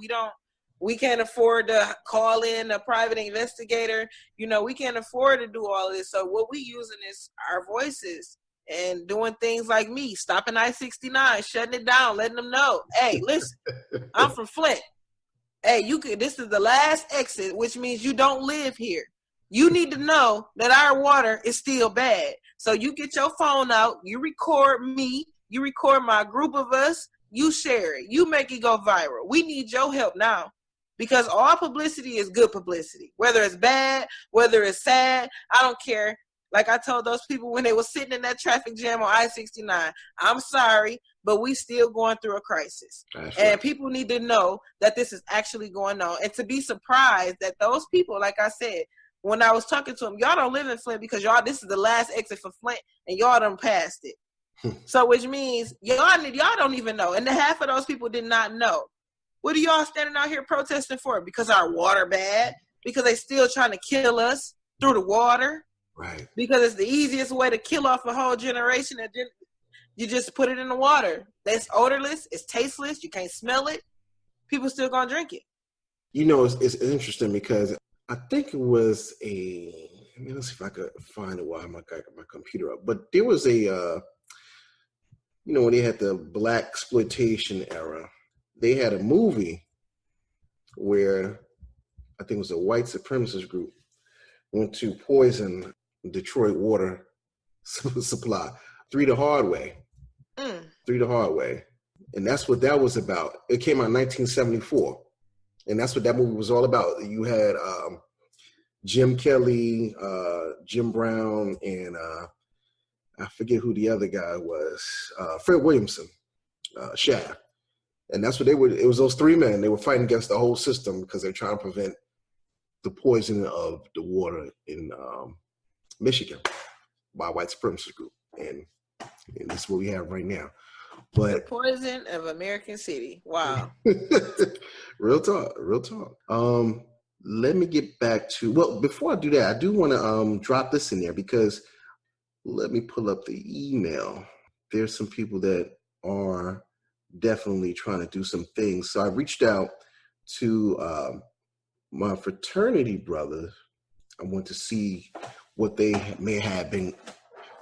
We can't afford to call in a private investigator. We can't afford to do all of this. So what we using is our voices and doing things like me, stopping I-69, shutting it down, letting them know, hey, listen, I'm from Flint. Hey, this is the last exit, which means you don't live here. You need to know that our water is still bad. So you get your phone out, you record me, you record my group of us, you share it, you make it go viral. We need your help now. Because all publicity is good publicity. Whether it's bad, whether it's sad, I don't care. Like I told those people when they were sitting in that traffic jam on I-69, I'm sorry, but we still going through a crisis. That's and right. People need to know that this is actually going on. And to be surprised that those people, like I said, when I was talking to them, y'all don't live in Flint because this is the last exit for Flint and y'all done passed it. So which means y'all don't even know. And the half of those people did not know. What are y'all standing out here protesting for? Because our water bad? Because they still trying to kill us through the water? Right. Because it's the easiest way to kill off a whole generation. And you just put it in the water. It's odorless. It's tasteless. You can't smell it. People still gonna drink it. It's interesting because I think it was let's see if I could find it while I got my computer up. But there was when they had the black exploitation era, they had a movie where I think it was a white supremacist group went to poison Detroit water supply. Three the hard way. And that's what that was about. It came out in 1974. And that's what that movie was all about. You had Jim Kelly, Jim Brown, and I forget who the other guy was. Fred Williamson, Shaft. And that's what they were. It was those three men. They were fighting against the whole system because they're trying to prevent the poisoning of the water in Michigan by a white supremacist group. And that's what we have right now. But the poison of American City. Wow. Real talk. Let me get back to, before I do that, I do want to drop this in there because let me pull up the email. There's some people that are definitely trying to do some things. So I reached out to my fraternity brothers. I want to see what they may have been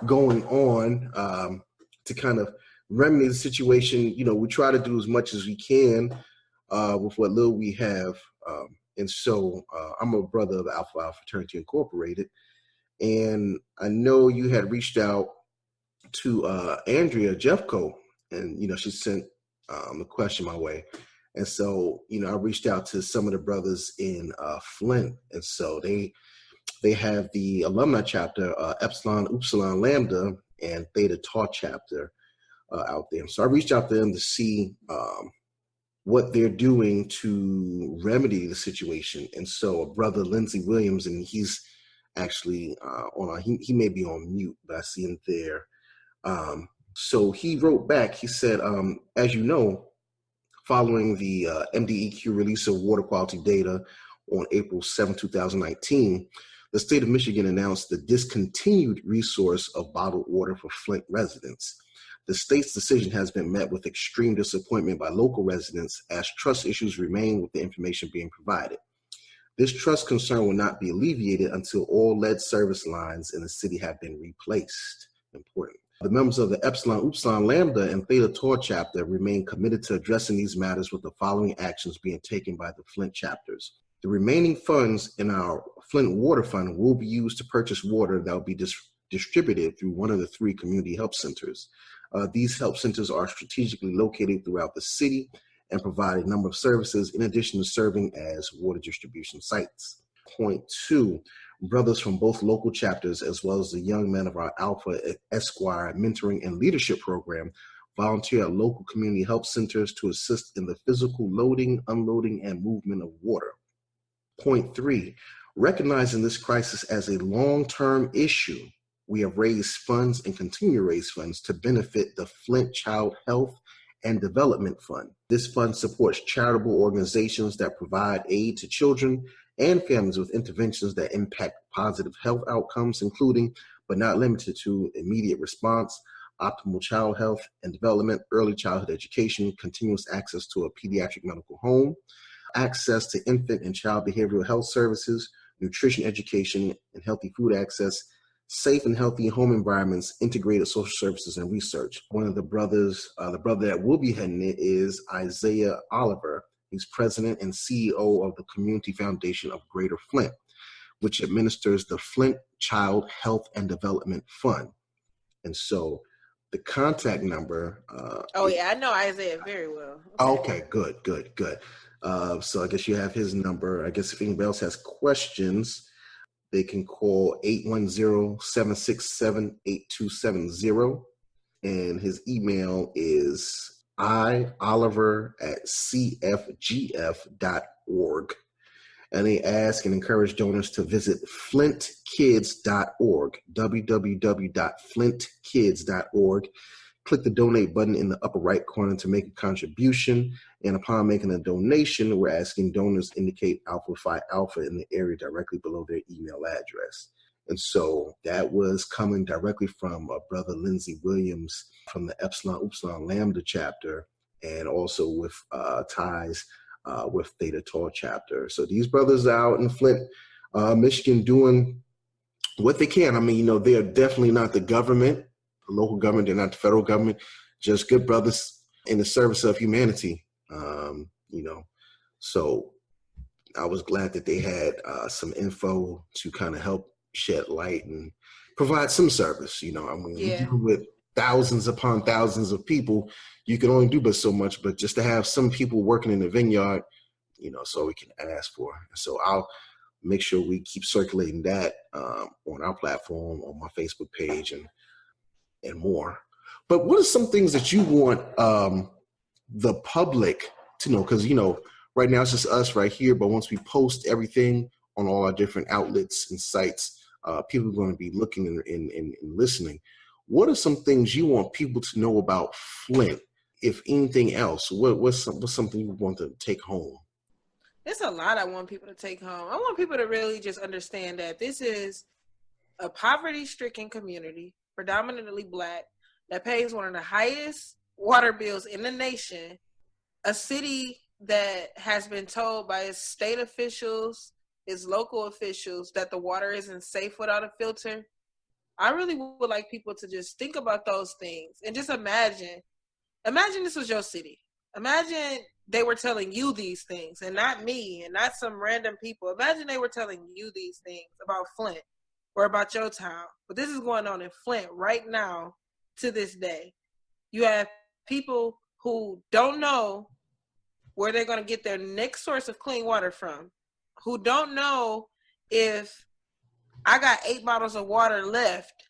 going on to kind of remedy the situation. We try to do as much as we can with what little we have. And so I'm a brother of Alpha Alpha Fraternity Incorporated. And I know you had reached out to Andrea Jeffco, and, she sent a question my way. And so, I reached out to some of the brothers in Flint. And so they have the alumni chapter, Epsilon, Upsilon, Lambda, and Theta Tau chapter out there. So I reached out to them to see what they're doing to remedy the situation. And so brother Lindsey Williams, and he's actually he may be on mute, but I see him there. So he wrote back, he said, as you know, following the MDEQ release of water quality data on April 7, 2019, the state of Michigan announced the discontinued resource of bottled water for Flint residents. The state's decision has been met with extreme disappointment by local residents as trust issues remain with the information being provided. This trust concern will not be alleviated until all lead service lines in the city have been replaced. Important. The members of the Epsilon, Upsilon, Lambda, and Theta Tau chapter remain committed to addressing these matters with the following actions being taken by the Flint chapters. The remaining funds in our Flint Water Fund will be used to purchase water that will be distributed through one of the 3 community help centers. These help centers are strategically located throughout the city and provide a number of services in addition to serving as water distribution sites. Point 2, brothers from both local chapters, as well as the young men of our Alpha Esquire mentoring and leadership program, volunteer at local community help centers to assist in the physical loading, unloading, and movement of water. Point 3, recognizing this crisis as a long-term issue, we have raised funds and continue to raise funds to benefit the Flint Child Health and Development Fund. This fund supports charitable organizations that provide aid to children and families with interventions that impact positive health outcomes, including but not limited to immediate response, optimal child health and development, early childhood education, continuous access to a pediatric medical home, access to infant and child behavioral health services, nutrition education and healthy food access, safe and healthy home environments, integrated social services, and research. One of the brothers, the brother that will be heading it is Isaiah Oliver. He's president and CEO of the Community Foundation of Greater Flint, which administers the Flint Child Health and Development Fund. And so the contact number. I know Isaiah very well. Okay, good. So I guess you have his number. I guess if anybody else has questions, they can call 810-767-8270. And his email is ioliver@cfgf.org. And they ask and encourage donors to visit flintkids.org, www.flintkids.org. Click the donate button in the upper right corner to make a contribution. And upon making a donation, we're asking donors indicate Alpha Phi Alpha in the area directly below their email address. And so that was coming directly from Brother Lindsey Williams from the Epsilon Upsilon Lambda chapter, and also with ties with Theta Tau chapter. So these brothers are out in Flint, Michigan, doing what they can. I mean, they are definitely not the government, the local government. They're not the federal government, just good brothers in the service of humanity. So I was glad that they had some info to kind of help shed light and provide some service. We deal with thousands upon thousands of people. You can only do but so much, but just to have some people working in the vineyard, so we can ask for. So I'll make sure we keep circulating that on our platform, on my Facebook page, and more. But what are some things that you want the public to know? Because, right now it's just us right here, but once we post everything on all our different outlets and sites, people are going to be looking and listening. What are some things you want people to know about Flint, if anything else? What's something you want to take home? There's a lot I want people to take home. I want people to really just understand that this is a poverty-stricken community, predominantly Black, that pays one of the highest water bills in the nation, a city that has been told by its state officials, its local officials, that the water isn't safe without a filter. I really would like people to just think about those things and just imagine this was your city. Imagine they were telling you these things and not me and not some random people. Imagine they were telling you these things about Flint or about your town. But this is going on in Flint right now to this day. You have people who don't know where they're going to get their next source of clean water from, who don't know if I got 8 bottles of water left.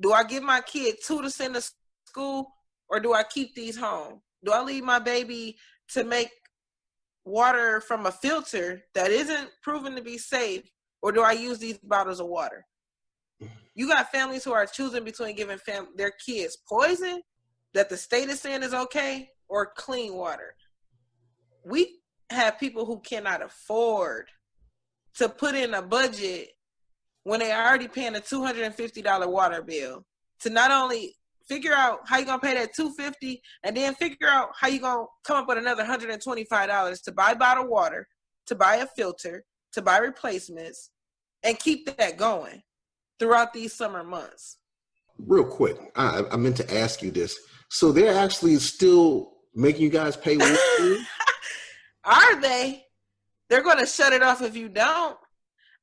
Do I give my kid 2 to send to school, or do I keep these home? Do I leave my baby to make water from a filter that isn't proven to be safe, or do I use these bottles of water? You got families who are choosing between giving their kids poison that the state is saying is okay, or clean water. We have people who cannot afford to put in a budget when they are already paying a $250 water bill, to not only figure out how you're going to pay that $250 and then figure out how you're going to come up with another $125 to buy bottled water, to buy a filter, to buy replacements, and keep that going throughout these summer months. Real quick, I meant to ask you this. So they're actually still making you guys pay water? Are they? They're going to shut it off if you don't.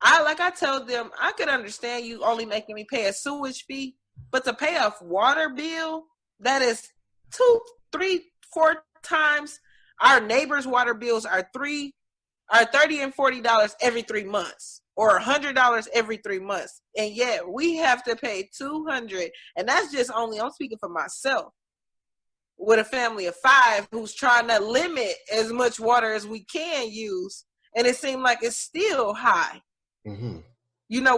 I told them, I could understand you only making me pay a sewage fee, but to pay a water bill that is 2, 3, 4 times our neighbors' water bills are $30 and $40 every 3 months, or $100 every 3 months, and yet we have to pay $200, and that's just only, I'm speaking for myself, with a family of 5 who's trying to limit as much water as we can use, and it seemed like it's still high. Mm-hmm.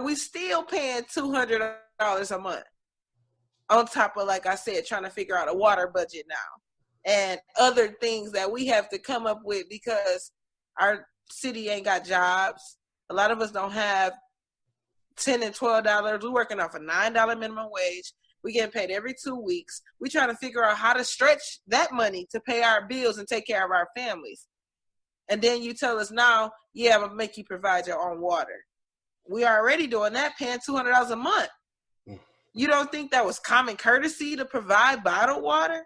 We still paying $200 a month on top of, like I said, trying to figure out a water budget now. and other things that we have to come up with because our city ain't got jobs. A lot of us don't have $10 and $12. We're working off a $9 minimum wage. We getting paid every 2 weeks. We trying to figure out how to stretch that money to pay our bills and take care of our families. And then you tell us now, yeah, I'm gonna make you provide your own water. We are already doing that, paying $200 a month. You don't think that was common courtesy to provide bottled water?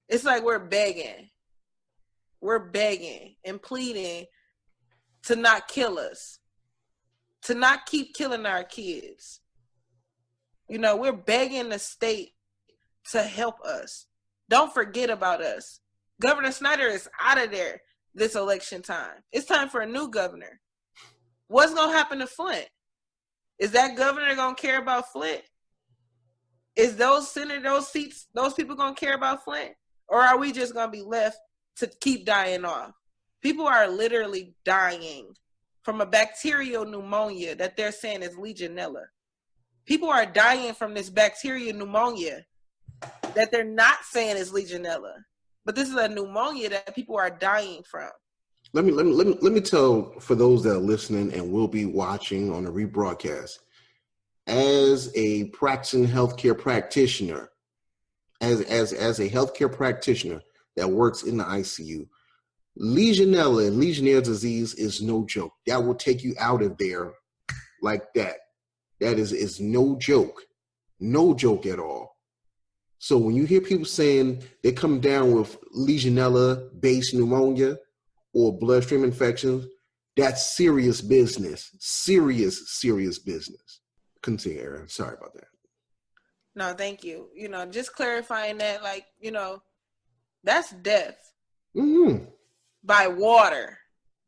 It's like we're begging. We're begging and pleading to not kill us, to not keep killing our kids. You know, we're begging the state to help us. Don't forget about us. Governor Snyder is out of there this election time. It's time for a new governor. What's going to happen to Flint? Is that governor going to care about Flint? Is those senators, those seats, those people going to care about Flint? Or are we just going to be left to keep dying off? People are literally dying from a bacterial pneumonia that they're saying is Legionella. People are dying from this bacterial pneumonia that they're not saying is Legionella. But this is a pneumonia that people are dying from. Let me tell, for those that are listening and will be watching on the rebroadcast, as a practicing healthcare practitioner, as a healthcare practitioner that works in the ICU, Legionella and Legionnaires' disease is no joke. That will take you out of there like that. That is no joke. No joke at all. So when you hear people saying they come down with Legionella-based pneumonia or bloodstream infections, that's serious business. Serious business. Continue, Aaron. Sorry about that. No, thank you. You know, just clarifying that, like, you know, that's death. By water.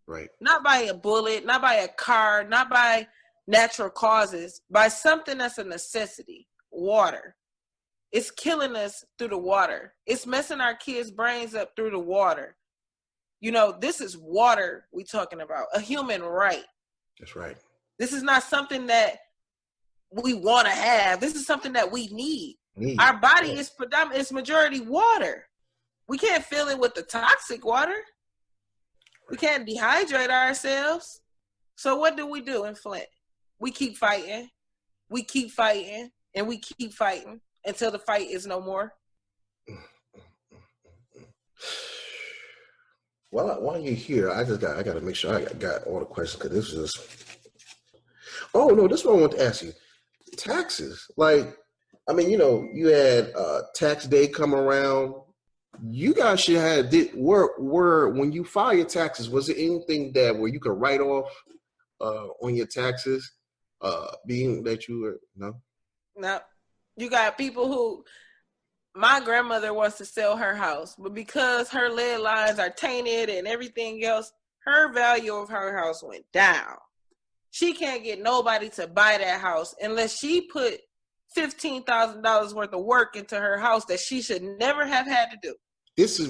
Right. Not by a bullet, not by a car, not by natural causes, by something that's a necessity. Water. It's killing us through the water. It's messing our kids' brains up through the water. You know, this is water we're talking about, a human right. That's right. This is not something that we want to have. This is something that we need. Our body is predominant, it's majority water. We can't fill it with the toxic water. We can't dehydrate ourselves. So what do we do in Flint? We keep fighting. We keep fighting. And we keep fighting until the fight is no more. Well, while you're here, I got to make sure I got all the questions, because this is just... Oh, no, this is what I want to ask you. Taxes. Like, I mean, you know, you had tax day come around. You guys should have were when you file your taxes, was there anything that where you could write off on your taxes, being that you were No. You got people who, my grandmother wants to sell her house, but because her lead lines are tainted and everything else, her value of her house went down. She can't get nobody to buy that house unless she put $15,000 worth of work into her house that she should never have had to do. This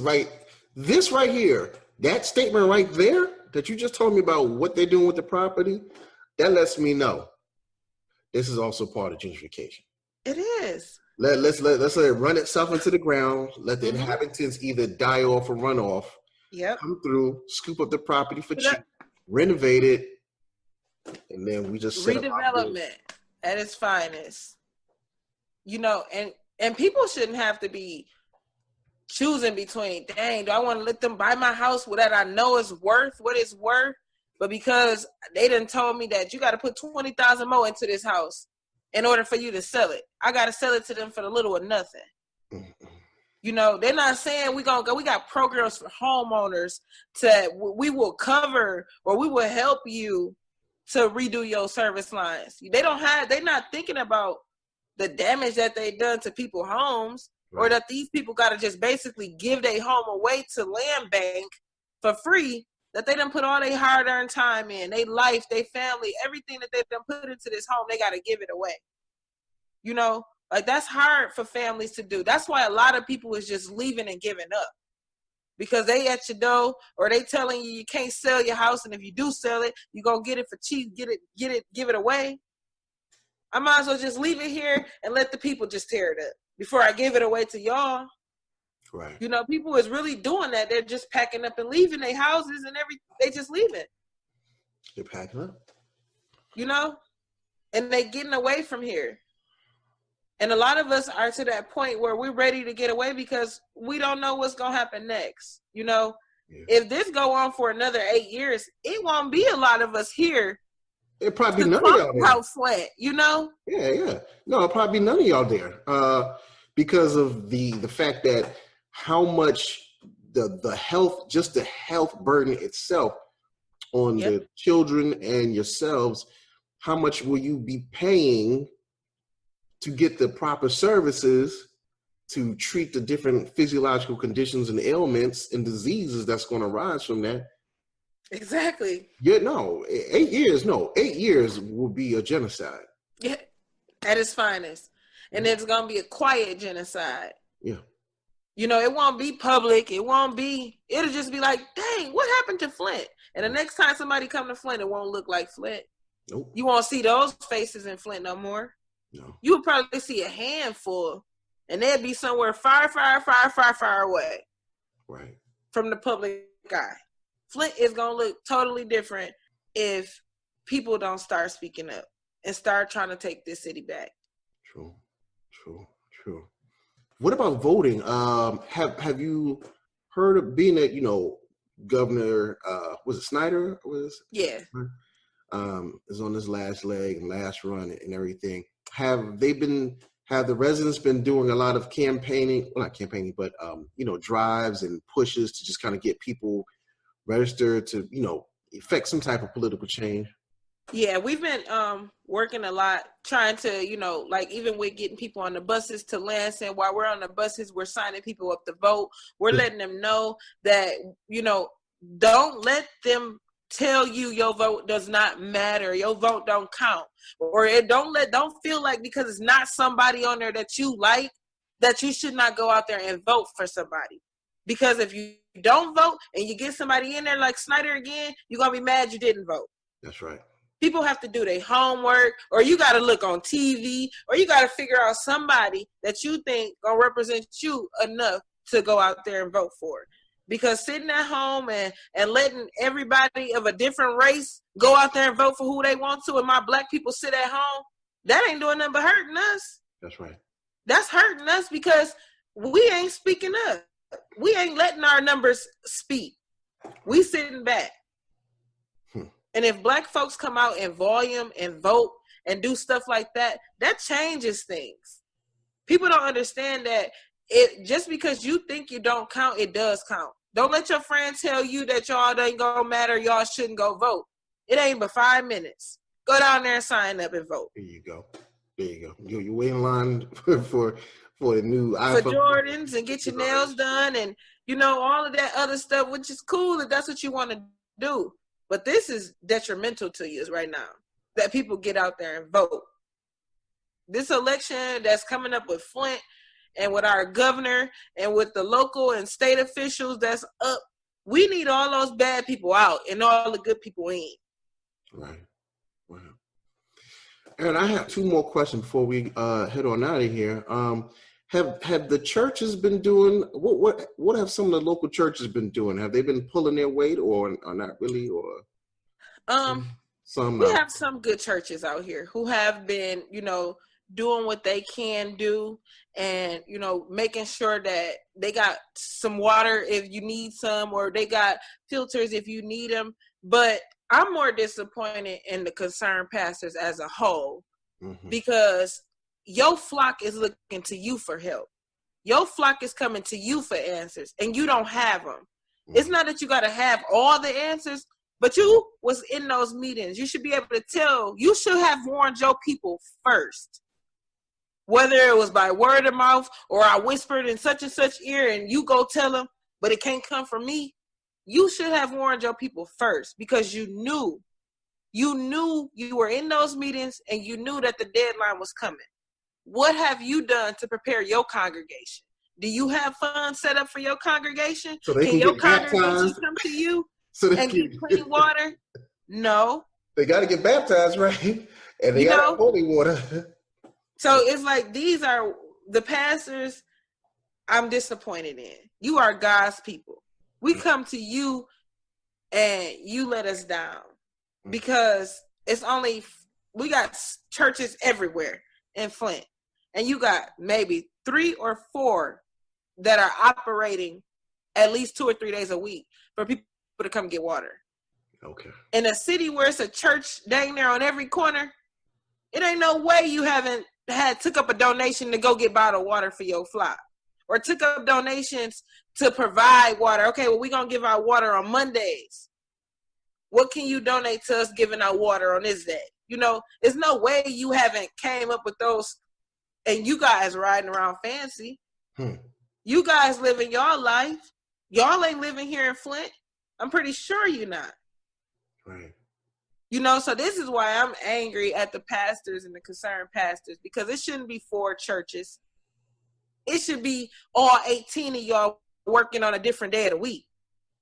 right here, that statement right there that you just told me about what they're doing with the property, that lets me know this is also part of gentrification. It is. Let's let it run itself into the ground. Let the inhabitants either die off or run off. Yep. Come through, scoop up the property for cheap, renovate it, and then we just set redevelopment at its finest. You know, and people shouldn't have to be choosing between, dang, do I want to let them buy my house that I know is worth what it's worth? But because they done told me that you got to put $20,000 more into this house in order for you to sell it, I got to sell it to them for the little or nothing. You know, they're not saying we got programs for homeowners we will cover or we will help you to redo your service lines. They're not thinking about the damage that they done to people's homes, or that these people got to just basically give their home away to land bank for free, that they done put all their hard-earned time in, their life, their family, everything that they've done put into this home, they got to give it away. You know, like that's hard for families to do. That's why a lot of people is just leaving and giving up, because they at your door, or they telling you can't sell your house, and if you do sell it, you gonna get it for cheap, give it away. I might as well just leave it here and let the people just tear it up. before I give it away to y'all. Right. You know, people is really doing that. They're just packing up and leaving their houses and they just leaving. They're packing up. You know? And they getting away from here. And a lot of us are to that point where we're ready to get away because we don't know what's going to happen next. You know, if this go on for another 8 years, it won't be a lot of us here. It'll probably be none of y'all there. Flint, you know? Yeah. No, it'll probably be none of y'all there because of the fact that how much the health, just the health burden itself on the children and yourselves, how much will you be paying to get the proper services to treat the different physiological conditions and ailments and diseases that's going to arise from that? Exactly. Yeah, no, 8 years, 8 years will be a genocide. Yeah, at its finest. And it's going to be a quiet genocide. Yeah. You know, it won't be public. It'll just be like, dang, what happened to Flint? And the next time somebody come to Flint, it won't look like Flint. Nope. You won't see those faces in Flint no more. No. You would probably see a handful, and they'd be somewhere far away. Right. From the public eye. Flint is going to look totally different if people don't start speaking up and start trying to take this city back. True. What about voting? Have you heard of being that, Governor, was it Snyder? Yeah. Is on his last leg and last run and everything. Have the residents been doing a lot of campaigning? Well, not campaigning, but drives and pushes to just kind of get people registered to, effect some type of political change? Yeah, we've been working a lot, trying to, like even with getting people on the buses to Lansing. While we're on the buses, we're signing people up to vote. We're letting them know that, don't let them tell you your vote does not matter, your vote don't count, or don't feel like because it's not somebody on there that you like that you should not go out there and vote for somebody. Because if you don't vote and you get somebody in there like Snyder again, you're gonna be mad you didn't vote. That's right. People have to do their homework, or you got to look on TV, or you got to figure out somebody that you think gonna represent you enough to go out there and vote for. Because sitting at home and letting everybody of a different race go out there and vote for who they want to, and my black people sit at home, that ain't doing nothing but hurting us. That's right. That's hurting us because we ain't speaking up. We ain't letting our numbers speak. We sitting back. And if black folks come out in volume and vote and do stuff like that, that changes things. People don't understand that just because you think you don't count, it does count. Don't let your friends tell you that y'all ain't gonna matter, y'all shouldn't go vote. It ain't but 5 minutes. Go down there and sign up and vote. There you go. You wait in line for the new iPhone. For Jordans and get your nails done and, all of that other stuff, which is cool if that's what you want to do. But this is detrimental to you right now, that people get out there and vote. This election that's coming up with Flint and with our governor and with the local and state officials that's up, we need all those bad people out and all the good people in. Right. Wow. Aaron, I have 2 more questions before we head on out of here. Have the churches been doing what have some of the local churches been doing? Have they been pulling their weight or not really? Or we have some good churches out here who have been, doing what they can do and, making sure that they got some water if you need some, or they got filters if you need them. But I'm more disappointed in the concerned pastors as a whole, because your flock is looking to you for help. Your flock is coming to you for answers, and you don't have them. It's not that you got to have all the answers, but you was in those meetings. You should be able to tell. You should have warned your people first, whether it was by word of mouth or I whispered in such and such ear and you go tell them, but it can't come from me. You should have warned your people first, because you knew you were in those meetings and you knew that the deadline was coming. What have you done to prepare your congregation? Do you have funds set up for your congregation? So they can your get congregation baptized? come to you So and get clean water? No. They got to get baptized, right? And they got holy water. So it's like these are the pastors, I'm disappointed in. You are God's people. We come to you and you let us down because we got churches everywhere in Flint, and you got maybe 3 or 4 that are operating at least 2 or 3 days a week for people to come get water. Okay. In a city where it's a church dang near on every corner, it ain't no way you haven't took up a donation to go get bottled water for your flock, or took up donations to provide water. Okay, well, we're going to give out water on Mondays. What can you donate to us giving out water on this day? You know, there's no way you haven't came up with those, and you guys riding around fancy. You guys living your life. Y'all ain't living here in Flint. I'm pretty sure you're not. Right. You know, so this is why I'm angry at the pastors and the concerned pastors, because it shouldn't be 4 churches. It should be all 18 of y'all working on a different day of the week.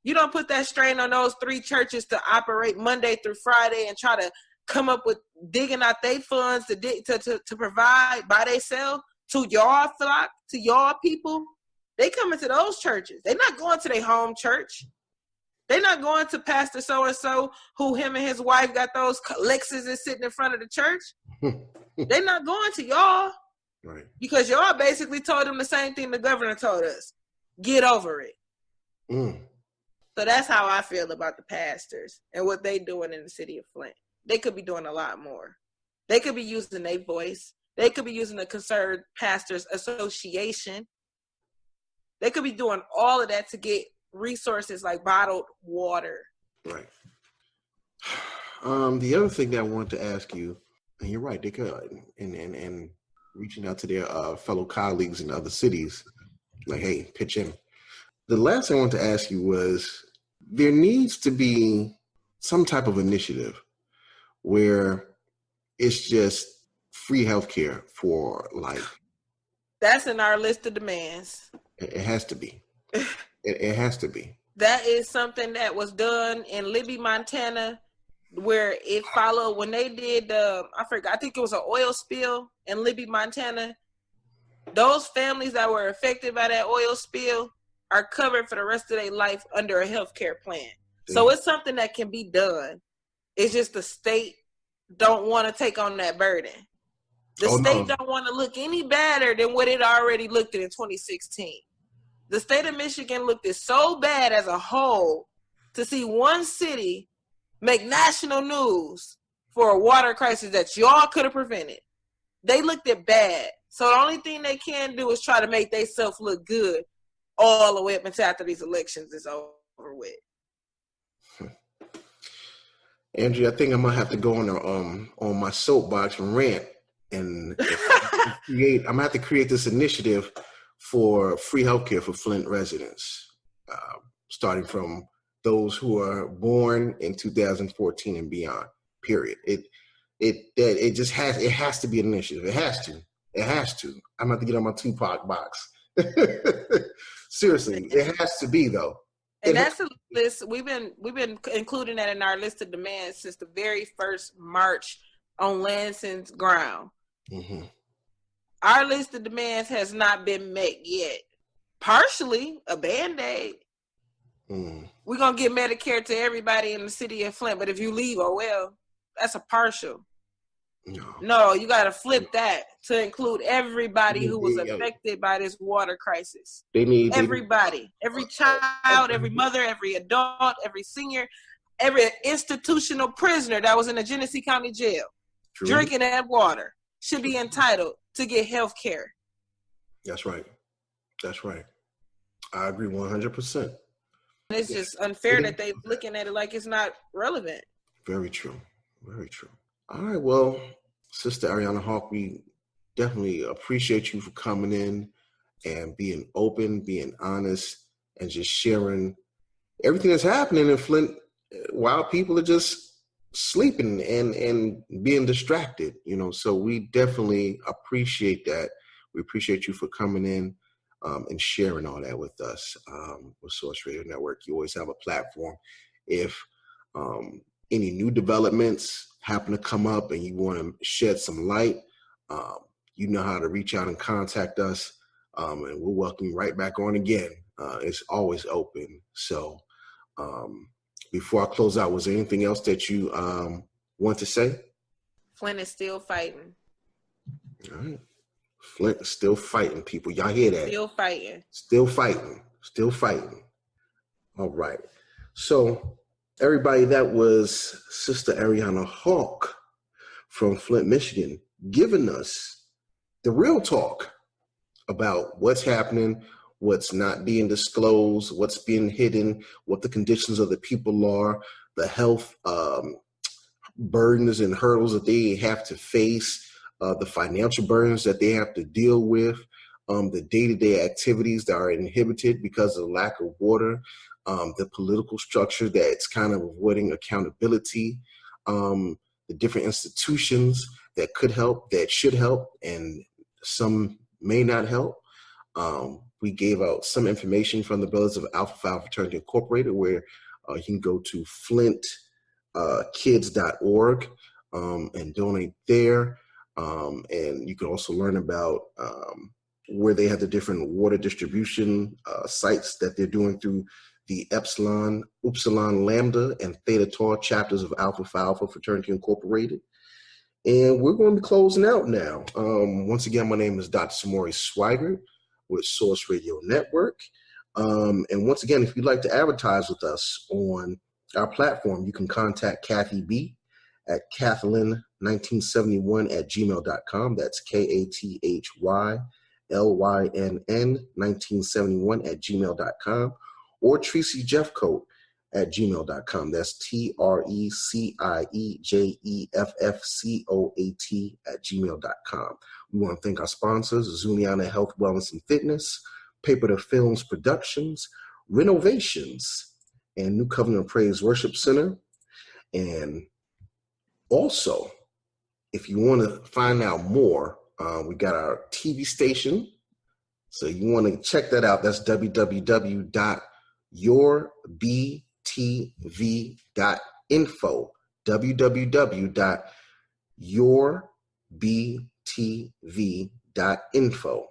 You don't put that strain on those 3 churches to operate Monday through Friday and try to come up with digging out their funds to provide by themselves to y'all flock, to y'all people. They coming to those churches. They're not going to their home church. They're not going to Pastor so-and-so who him and his wife got those Lexuses sitting in front of the church. They're not going to y'all. Right. Because y'all basically told them the same thing the governor told us. Get over it. So that's how I feel about the pastors and what they doing in the city of Flint. They could be doing a lot more. They could be using their voice. They could be using the Concerned Pastors Association. They could be doing all of that to get resources like bottled water. Right. The other thing that I wanted to ask you, and you're right, they could, and reaching out to their fellow colleagues in other cities, like, hey, pitch in. The last thing I wanted to ask you was, there needs to be some type of initiative where it's just free healthcare for life. That's in our list of demands. It has to be. It has to be. That is something that was done in Libby, Montana, where it followed when they did I think it was an oil spill in Libby, Montana. Those families that were affected by that oil spill are covered for the rest of their life under a health care plan. So it's something that can be done. It's just the state don't want to take on that burden. The state don't want to look any better than what it already looked at in 2016. The state of Michigan looked at so bad as a whole to see one city make national news for a water crisis that y'all could have prevented. They looked at bad. So the only thing they can do is try to make themselves look good all the way up until after these elections is over with. Andrea, I think I'm gonna have to go on my soapbox and rant and I'm gonna have to create this initiative for free healthcare for Flint residents, starting from those who are born in 2014 and beyond. Period. It has to be an initiative. It has to. I'm gonna have to get on my Tupac box. Seriously, it has to be though. And that's a list we've been including that in our list of demands since the very first march on Lansing's ground. Mm-hmm. Our list of demands has not been met yet. Partially a Band-Aid. We're gonna get Medicare to everybody in the city of Flint, but if you leave, oh well, that's a partial. No, you got to flip that to include everybody who was affected by this water crisis. Everybody, every child, every mother, every adult, every senior, every institutional prisoner that was in a Genesee County jail drinking that water should be entitled to get health care. That's right. I agree 100%. It's just unfair that they're looking at it like it's not relevant. Very true. All right, well, Sister Ariana Hawk, we definitely appreciate you for coming in and being open, being honest, and just sharing everything that's happening in Flint while people are just sleeping and being distracted, So we definitely appreciate that. We appreciate you for coming in and sharing all that with us with Source Radio Network. You always have a platform. If any new developments happen to come up and you want to shed some light, you know how to reach out and contact us, and we'll welcome you right back on again. It's always open. So before I close out, was there anything else that you want to say? Flint is still fighting. All right. Flint is still fighting, people. Y'all hear that? Still fighting. Still fighting. Still fighting. All right. So, everybody, that was Sister Ariana Hawk from Flint, Michigan, giving us the real talk about what's happening, what's not being disclosed, what's being hidden, what the conditions of the people are, the health burdens and hurdles that they have to face, the financial burdens that they have to deal with, the day-to-day activities that are inhibited because of the lack of water, the political structure that's kind of avoiding accountability, the different institutions that could help, that should help, and some may not help. We gave out some information from the Brothers of Alpha Phi Fraternity Incorporated, where you can go to flintkids.org and donate there. And you can also learn about where they have the different water distribution sites that they're doing through the Epsilon, Upsilon, Lambda, and Theta Tau chapters of Alpha Phi Alpha Fraternity Incorporated. And we're going to be closing out now. Once again, my name is Dr. Samori Swygert with Source Radio Network. And once again, if you'd like to advertise with us on our platform, you can contact Kathy B at Kathlyn1971@gmail.com. That's KATHYLYNN1971@gmail.com. Or Tracy Jeffcoat at gmail.com. That's TRECIEJEFFCOAT@gmail.com. We want to thank our sponsors, Zuniana Health, Wellness, and Fitness, Paper to Films Productions, Renovations, and New Covenant Praise Worship Center. And also, if you want to find out more, we got our TV station. So you want to check that out. That's www.yourbtv.info, www.yourbtv.info.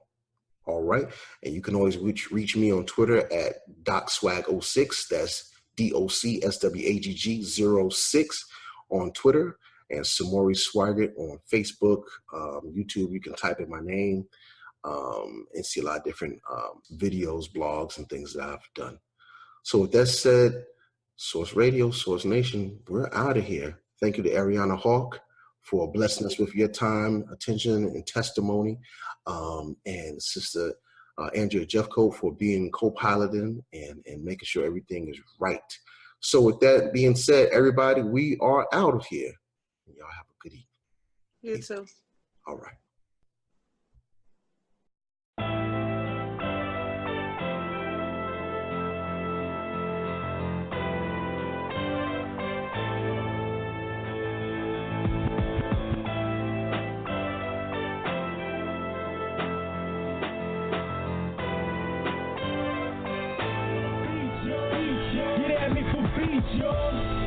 All right. And you can always reach me on Twitter at DocSwag06. That's DOCSWAGG06 on Twitter. And Samori Swygert on Facebook, YouTube. You can type in my name and see a lot of different videos, blogs, and things that I've done. So with that said, Source Radio, Source Nation, we're out of here. Thank you to Ariana Hawk for blessing us with your time, attention, and testimony. And Sister Andrea Jeffcoat for being co-piloting and making sure everything is right. So with that being said, everybody, we are out of here. Y'all have a good evening. You too. All right. Get at me for features.